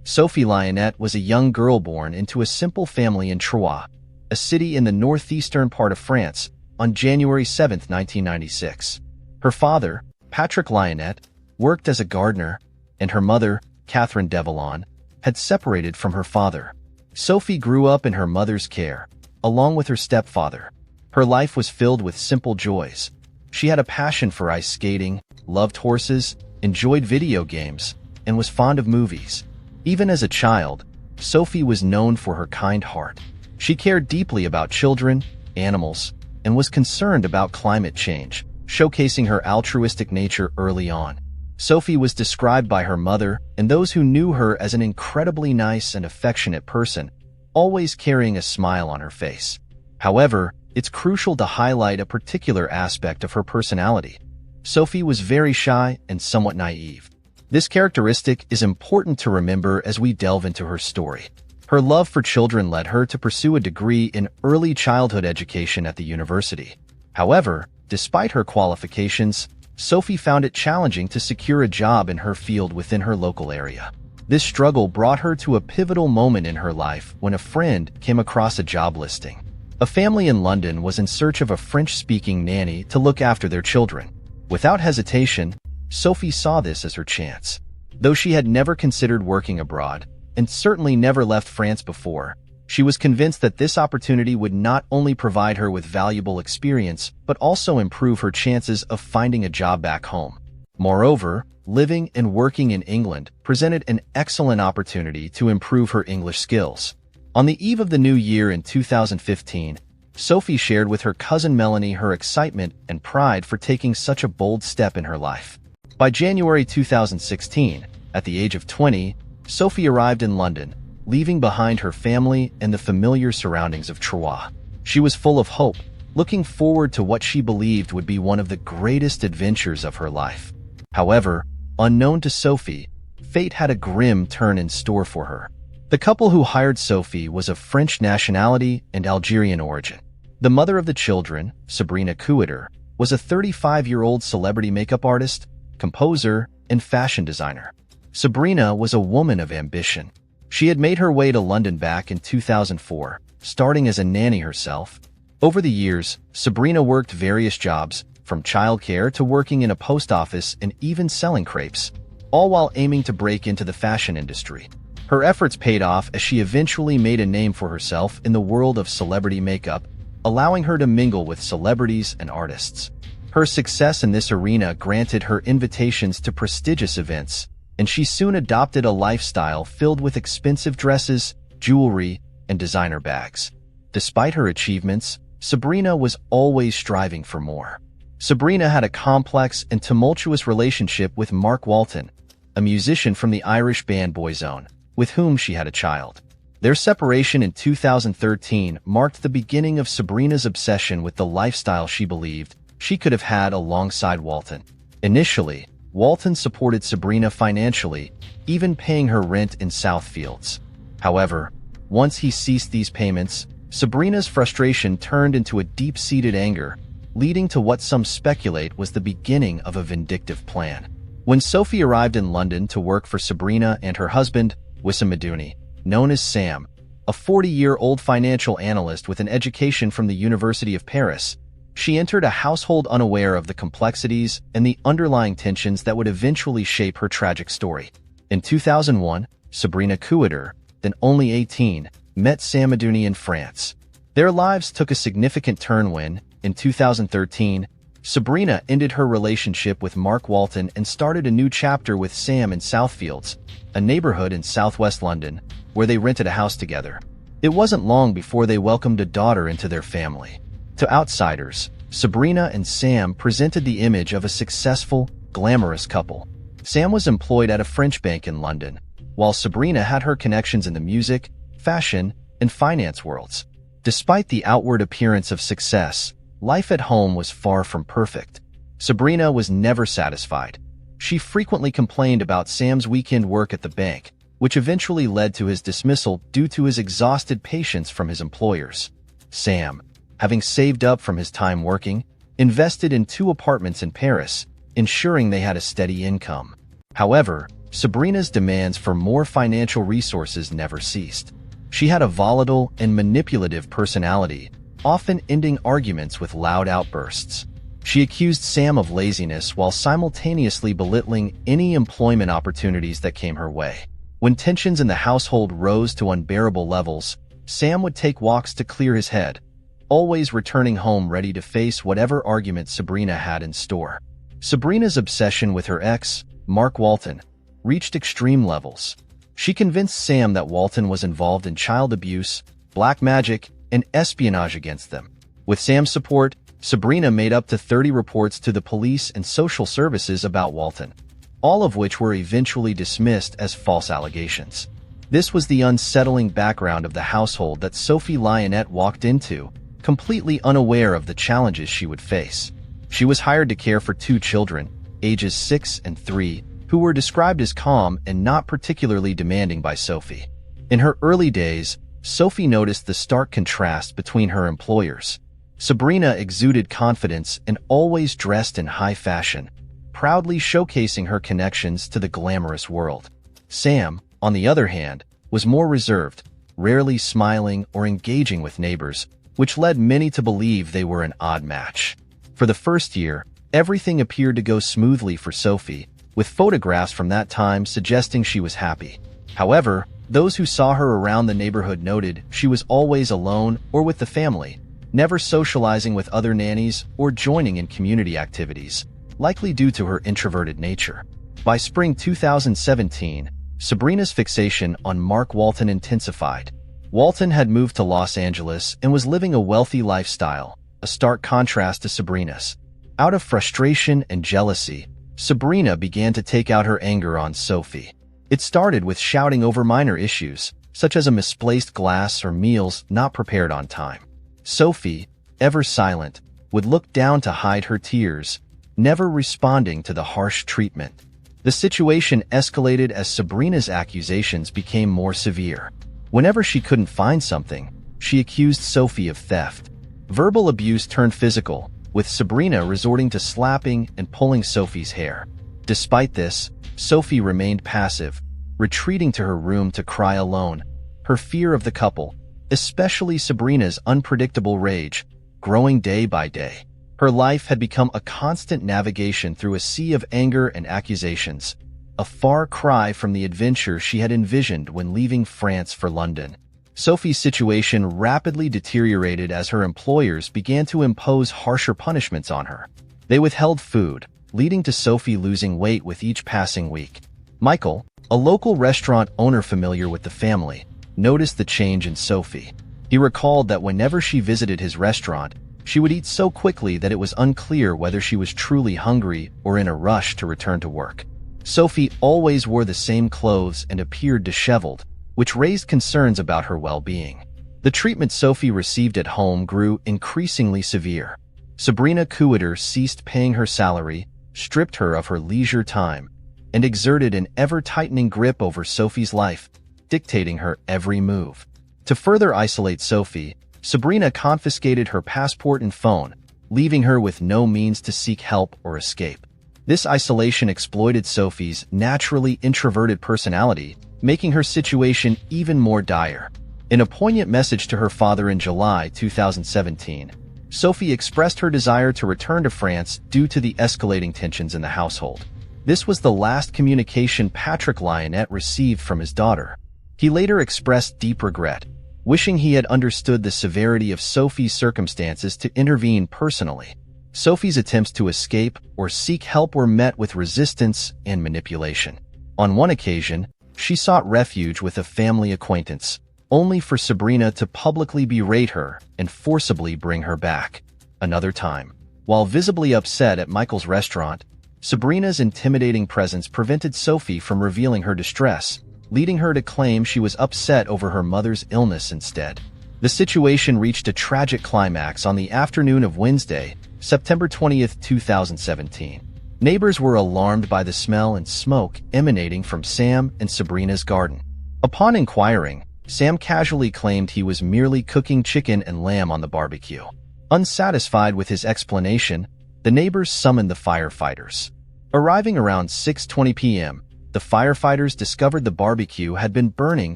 Sophie Lionnet was a young girl born into a simple family in Troyes, a city in the northeastern part of France, on January 7, 1996. Her father, Patrick Lionnet, worked as a gardener, and her mother, Katherine Devillon, had separated from her father. Sophie grew up in her mother's care, along with her stepfather. Her life was filled with simple joys. She had a passion for ice skating, loved horses, enjoyed video games, and was fond of movies. Even as a child, Sophie was known for her kind heart. She cared deeply about children, animals, and was concerned about climate change, showcasing her altruistic nature early on. Sophie was described by her mother and those who knew her as an incredibly nice and affectionate person, always carrying a smile on her face. However, it's crucial to highlight a particular aspect of her personality. Sophie was very shy and somewhat naive. This characteristic is important to remember as we delve into her story. Her love for children led her to pursue a degree in early childhood education at the university. However, despite her qualifications, Sophie found it challenging to secure a job in her field within her local area. This struggle brought her to a pivotal moment in her life when a friend came across a job listing. A family in London was in search of a French-speaking nanny to look after their children. Without hesitation, Sophie saw this as her chance. Though she had never considered working abroad, and certainly never left France before, she was convinced that this opportunity would not only provide her with valuable experience, but also improve her chances of finding a job back home. Moreover, living and working in England presented an excellent opportunity to improve her English skills. On the eve of the new year in 2015, Sophie shared with her cousin Melanie her excitement and pride for taking such a bold step in her life. By January 2016, at the age of 20, Sophie arrived in London, leaving behind her family and the familiar surroundings of Troyes. She was full of hope, looking forward to what she believed would be one of the greatest adventures of her life. However, unknown to Sophie, fate had a grim turn in store for her. The couple who hired Sophie was of French nationality and Algerian origin. The mother of the children, Sabrina Couitter, was a 35-year-old celebrity makeup artist, composer, and fashion designer. Sabrina was a woman of ambition. She had made her way to London back in 2004, starting as a nanny herself. Over the years, Sabrina worked various jobs, from childcare to working in a post office and even selling crepes, all while aiming to break into the fashion industry. Her efforts paid off as she eventually made a name for herself in the world of celebrity makeup, allowing her to mingle with celebrities and artists. Her success in this arena granted her invitations to prestigious events, and she soon adopted a lifestyle filled with expensive dresses, jewelry, and designer bags. Despite her achievements, Sabrina was always striving for more. Sabrina had a complex and tumultuous relationship with Mark Walton, a musician from the Irish band Boyzone, with whom she had a child. Their separation in 2013 marked the beginning of Sabrina's obsession with the lifestyle she believed she could have had alongside Walton. Initially, Walton supported Sabrina financially, even paying her rent in Southfields. However, once he ceased these payments, Sabrina's frustration turned into a deep-seated anger, leading to what some speculate was the beginning of a vindictive plan. When Sophie arrived in London to work for Sabrina and her husband, Wickramasinghe, known as Sam, a 40-year-old financial analyst with an education from the University of Paris, she entered a household unaware of the complexities and the underlying tensions that would eventually shape her tragic story. In 2001, Sabrina Couture, then only 18, met Sam in France. Their lives took a significant turn when, in 2013, Sabrina ended her relationship with Mark Walton and started a new chapter with Sam in Southfields, a neighborhood in southwest London, where they rented a house together. It wasn't long before they welcomed a daughter into their family. To outsiders, Sabrina and Sam presented the image of a successful, glamorous couple. Sam was employed at a French bank in London, while Sabrina had her connections in the music, fashion, and finance worlds. Despite the outward appearance of success, life at home was far from perfect. Sabrina was never satisfied. She frequently complained about Sam's weekend work at the bank, which eventually led to his dismissal due to his exhausted patience from his employers. Sam, having saved up from his time working, invested in 2 apartments in Paris, ensuring they had a steady income. However, Sabrina's demands for more financial resources never ceased. She had a volatile and manipulative personality, often ending arguments with loud outbursts. She accused Sam of laziness while simultaneously belittling any employment opportunities that came her way. When tensions in the household rose to unbearable levels, Sam would take walks to clear his head, always returning home ready to face whatever argument Sabrina had in store. Sabrina's obsession with her ex, Mark Walton, reached extreme levels. She convinced Sam that Walton was involved in child abuse, black magic, and espionage against them. With Sam's support, Sabrina made up to 30 reports to the police and social services about Walton, all of which were eventually dismissed as false allegations. This was the unsettling background of the household that Sophie Lionnet walked into, completely unaware of the challenges she would face. She was hired to care for 2 children, ages 6 and 3, who were described as calm and not particularly demanding by Sophie. In her early days, Sophie noticed the stark contrast between her employers. Sabrina exuded confidence and always dressed in high fashion, proudly showcasing her connections to the glamorous world. Sam, on the other hand, was more reserved, rarely smiling or engaging with neighbors, which led many to believe they were an odd match. For the first year, everything appeared to go smoothly for Sophie, with photographs from that time suggesting she was happy. However, those who saw her around the neighborhood noted she was always alone or with the family, never socializing with other nannies or joining in community activities, likely due to her introverted nature. By spring 2017, Sabrina's fixation on Mark Walton intensified. Walton had moved to Los Angeles and was living a wealthy lifestyle, a stark contrast to Sabrina's. Out of frustration and jealousy, Sabrina began to take out her anger on Sophie. It started with shouting over minor issues, such as a misplaced glass or meals not prepared on time. Sophie, ever silent, would look down to hide her tears, never responding to the harsh treatment. The situation escalated as Sabrina's accusations became more severe. Whenever she couldn't find something, she accused Sophie of theft. Verbal abuse turned physical, with Sabrina resorting to slapping and pulling Sophie's hair. Despite this, Sophie remained passive, retreating to her room to cry alone. Her fear of the couple, especially Sabrina's unpredictable rage, growing day by day. Her life had become a constant navigation through a sea of anger and accusations, a far cry from the adventure she had envisioned when leaving France for London. Sophie's situation rapidly deteriorated as her employers began to impose harsher punishments on her. They withheld food, leading to Sophie losing weight with each passing week. Michael, a local restaurant owner familiar with the family, noticed the change in Sophie. He recalled that whenever she visited his restaurant, she would eat so quickly that it was unclear whether she was truly hungry or in a rush to return to work. Sophie always wore the same clothes and appeared disheveled, which raised concerns about her well-being. The treatment Sophie received at home grew increasingly severe. Sabrina Kuiter ceased paying her salary, stripped her of her leisure time, and exerted an ever-tightening grip over Sophie's life, dictating her every move. To further isolate Sophie, Sabrina confiscated her passport and phone, leaving her with no means to seek help or escape. This isolation exploited Sophie's naturally introverted personality, making her situation even more dire. In a poignant message to her father in July 2017, Sophie expressed her desire to return to France due to the escalating tensions in the household. This was the last communication Patrick Lionnet received from his daughter. He later expressed deep regret, wishing he had understood the severity of Sophie's circumstances to intervene personally. Sophie's attempts to escape or seek help were met with resistance and manipulation. On one occasion, she sought refuge with a family acquaintance, only for Sabrina to publicly berate her and forcibly bring her back. Another time, while visibly upset at Michael's restaurant, Sabrina's intimidating presence prevented Sophie from revealing her distress, leading her to claim she was upset over her mother's illness instead. The situation reached a tragic climax on the afternoon of Wednesday, September 20th, 2017. Neighbors were alarmed by the smell and smoke emanating from Sam and Sabrina's garden. Upon inquiring, Sam casually claimed he was merely cooking chicken and lamb on the barbecue. Unsatisfied with his explanation, the neighbors summoned the firefighters. Arriving around 6:20 p.m., the firefighters discovered the barbecue had been burning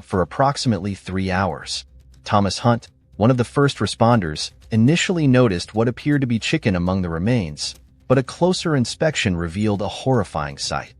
for approximately 3 hours. Thomas Hunt, one of the first responders, initially noticed what appeared to be chicken among the remains, but a closer inspection revealed a horrifying sight.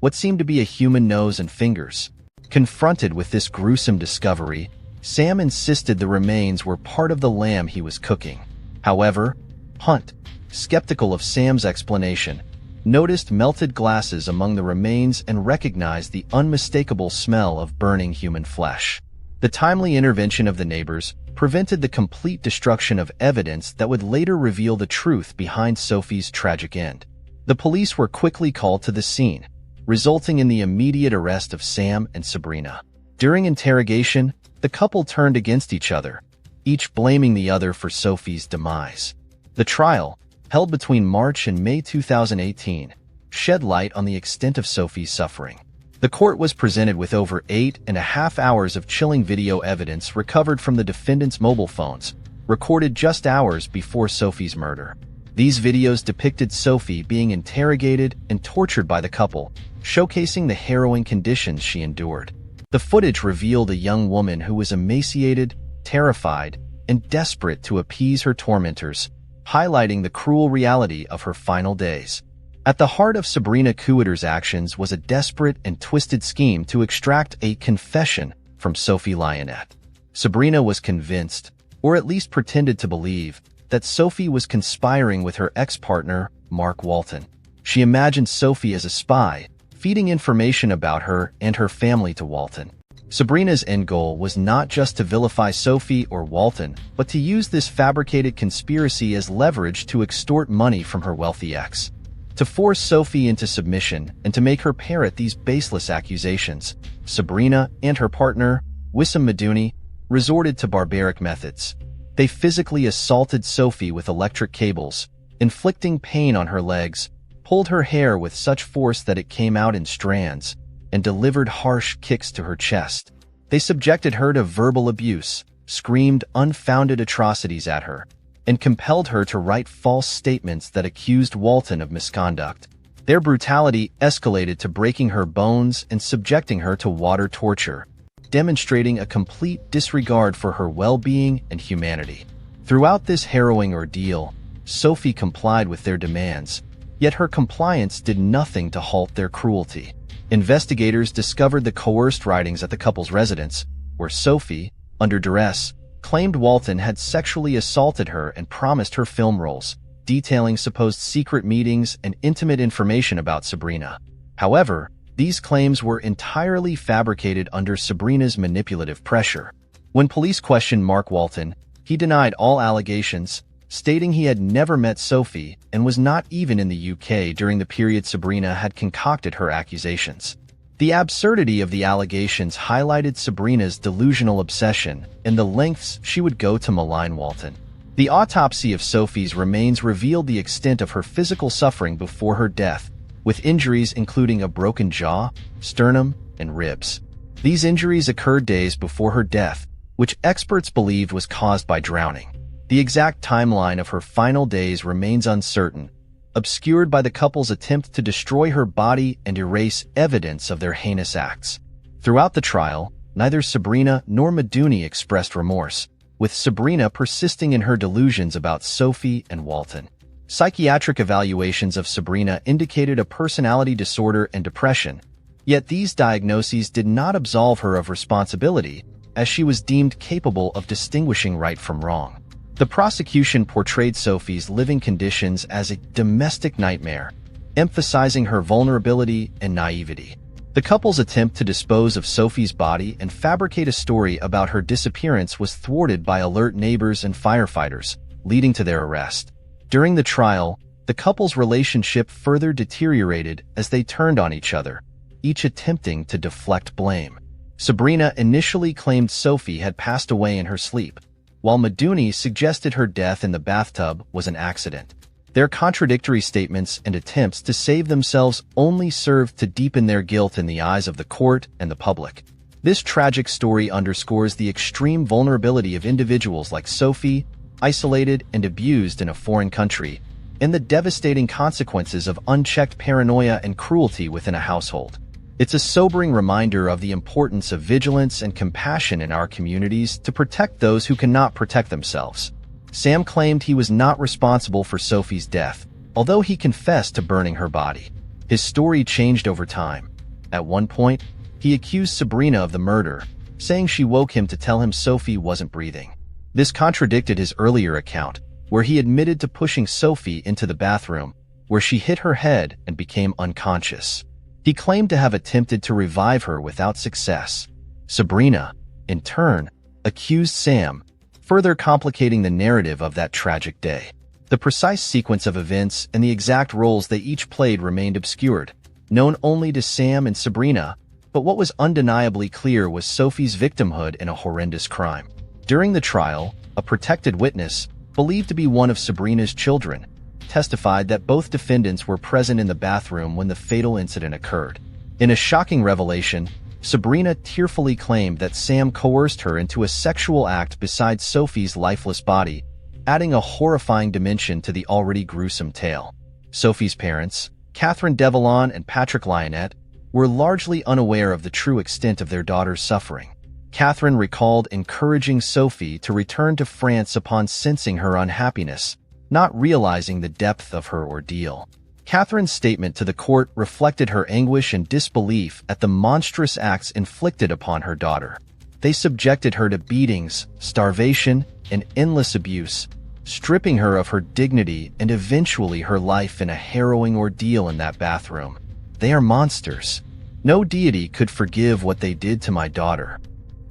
What seemed to be a human nose and fingers. Confronted with this gruesome discovery, Sam insisted the remains were part of the lamb he was cooking. However, Hunt, skeptical of Sam's explanation, noticed melted glasses among the remains and recognized the unmistakable smell of burning human flesh. The timely intervention of the neighbors prevented the complete destruction of evidence that would later reveal the truth behind Sophie's tragic end. The police were quickly called to the scene, resulting in the immediate arrest of Sam and Sabrina. During interrogation, the couple turned against each other, each blaming the other for Sophie's demise. The trial, held between March and May 2018, shed light on the extent of Sophie's suffering. The court was presented with over 8.5 hours of chilling video evidence recovered from the defendants' mobile phones, recorded just hours before Sophie's murder. These videos depicted Sophie being interrogated and tortured by the couple, showcasing the harrowing conditions she endured. The footage revealed a young woman who was emaciated, terrified, and desperate to appease her tormentors, highlighting the cruel reality of her final days. At the heart of Sabrina Kuiter's actions was a desperate and twisted scheme to extract a confession from Sophie Lionnet. Sabrina was convinced, or at least pretended to believe, that Sophie was conspiring with her ex-partner, Mark Walton. She imagined Sophie as a spy, feeding information about her and her family to Walton. Sabrina's end goal was not just to vilify Sophie or Walton, but to use this fabricated conspiracy as leverage to extort money from her wealthy ex. To force Sophie into submission and to make her parrot these baseless accusations, Sabrina and her partner, Wissam Madouni, resorted to barbaric methods. They physically assaulted Sophie with electric cables, inflicting pain on her legs, pulled her hair with such force that it came out in strands, and delivered harsh kicks to her chest. They subjected her to verbal abuse, screamed unfounded atrocities at her, and compelled her to write false statements that accused Walton of misconduct. Their brutality escalated to breaking her bones and subjecting her to water torture, demonstrating a complete disregard for her well-being and humanity. Throughout this harrowing ordeal, Sophie complied with their demands, yet her compliance did nothing to halt their cruelty. Investigators discovered the coerced writings at the couple's residence, where Sophie, under duress, claimed Walton had sexually assaulted her and promised her film roles, detailing supposed secret meetings and intimate information about Sabrina. However, these claims were entirely fabricated under Sabrina's manipulative pressure. When police questioned Mark Walton, he denied all allegations, stating he had never met Sophie and was not even in the UK during the period Sabrina had concocted her accusations. The absurdity of the allegations highlighted Sabrina's delusional obsession and the lengths she would go to malign Walton. The autopsy of Sophie's remains revealed the extent of her physical suffering before her death, with injuries including a broken jaw, sternum, and ribs. These injuries occurred days before her death, which experts believed was caused by drowning. The exact timeline of her final days remains uncertain, obscured by the couple's attempt to destroy her body and erase evidence of their heinous acts. Throughout the trial, neither Sabrina nor Maduni expressed remorse, with Sabrina persisting in her delusions about Sophie and Walton. Psychiatric evaluations of Sabrina indicated a personality disorder and depression, yet these diagnoses did not absolve her of responsibility, as she was deemed capable of distinguishing right from wrong. The prosecution portrayed Sophie's living conditions as a domestic nightmare, emphasizing her vulnerability and naivety. The couple's attempt to dispose of Sophie's body and fabricate a story about her disappearance was thwarted by alert neighbors and firefighters, leading to their arrest. During the trial, the couple's relationship further deteriorated as they turned on each other, each attempting to deflect blame. Sabrina initially claimed Sophie had passed away in her sleep, while Maduni suggested her death in the bathtub was an accident. Their contradictory statements and attempts to save themselves only served to deepen their guilt in the eyes of the court and the public. This tragic story underscores the extreme vulnerability of individuals like Sophie, isolated and abused in a foreign country, and the devastating consequences of unchecked paranoia and cruelty within a household. It's a sobering reminder of the importance of vigilance and compassion in our communities to protect those who cannot protect themselves. Sam claimed he was not responsible for Sophie's death, although he confessed to burning her body. His story changed over time. At one point, he accused Sabrina of the murder, saying she woke him to tell him Sophie wasn't breathing. This contradicted his earlier account, where he admitted to pushing Sophie into the bathroom, where she hit her head and became unconscious. He claimed to have attempted to revive her without success. Sabrina, in turn, accused Sam, further complicating the narrative of that tragic day. The precise sequence of events and the exact roles they each played remained obscured, known only to Sam and Sabrina, but what was undeniably clear was Sophie's victimhood in a horrendous crime. During the trial, a protected witness, believed to be one of Sabrina's children, testified that both defendants were present in the bathroom when the fatal incident occurred. In a shocking revelation, Sabrina tearfully claimed that Sam coerced her into a sexual act beside Sophie's lifeless body, adding a horrifying dimension to the already gruesome tale. Sophie's parents, Katherine and Patrick Lionnet, were largely unaware of the true extent of their daughter's suffering. Katherine recalled encouraging Sophie to return to France upon sensing her unhappiness, not realizing the depth of her ordeal. Katherine's statement to the court reflected her anguish and disbelief at the monstrous acts inflicted upon her daughter. They subjected her to beatings, starvation, and endless abuse, stripping her of her dignity and eventually her life in a harrowing ordeal in that bathroom. They are monsters. No deity could forgive what they did to my daughter.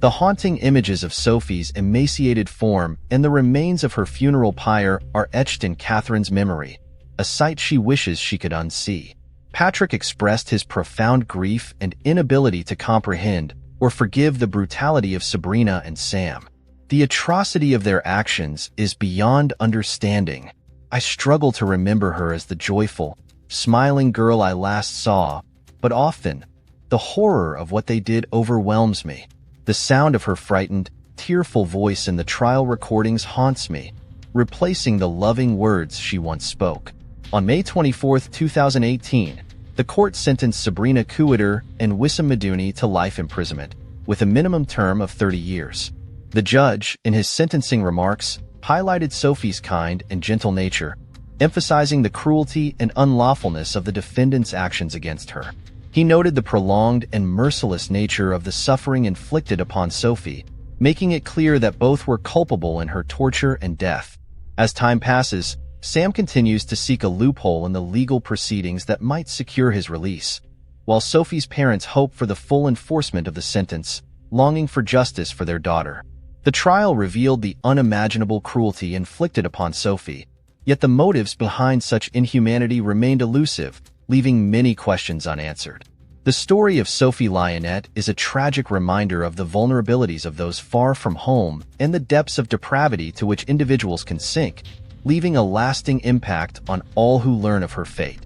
The haunting images of Sophie's emaciated form and the remains of her funeral pyre are etched in Katherine's memory, a sight she wishes she could unsee. Patrick expressed his profound grief and inability to comprehend or forgive the brutality of Sabrina and Sam. The atrocity of their actions is beyond understanding. I struggle to remember her as the joyful, smiling girl I last saw, but often, the horror of what they did overwhelms me. The sound of her frightened, tearful voice in the trial recordings haunts me, replacing the loving words she once spoke. On May 24, 2018, the court sentenced Sabrina Kuiter and Wissam Maduni to life imprisonment, with a minimum term of 30 years. The judge, in his sentencing remarks, highlighted Sophie's kind and gentle nature, emphasizing the cruelty and unlawfulness of the defendant's actions against her. He noted the prolonged and merciless nature of the suffering inflicted upon Sophie, making it clear that both were culpable in her torture and death. As time passes, Sam continues to seek a loophole in the legal proceedings that might secure his release, while Sophie's parents hope for the full enforcement of the sentence, longing for justice for their daughter. The trial revealed the unimaginable cruelty inflicted upon Sophie, yet the motives behind such inhumanity remained elusive, leaving many questions unanswered. The story of Sophie Lionnet is a tragic reminder of the vulnerabilities of those far from home and the depths of depravity to which individuals can sink, leaving a lasting impact on all who learn of her fate.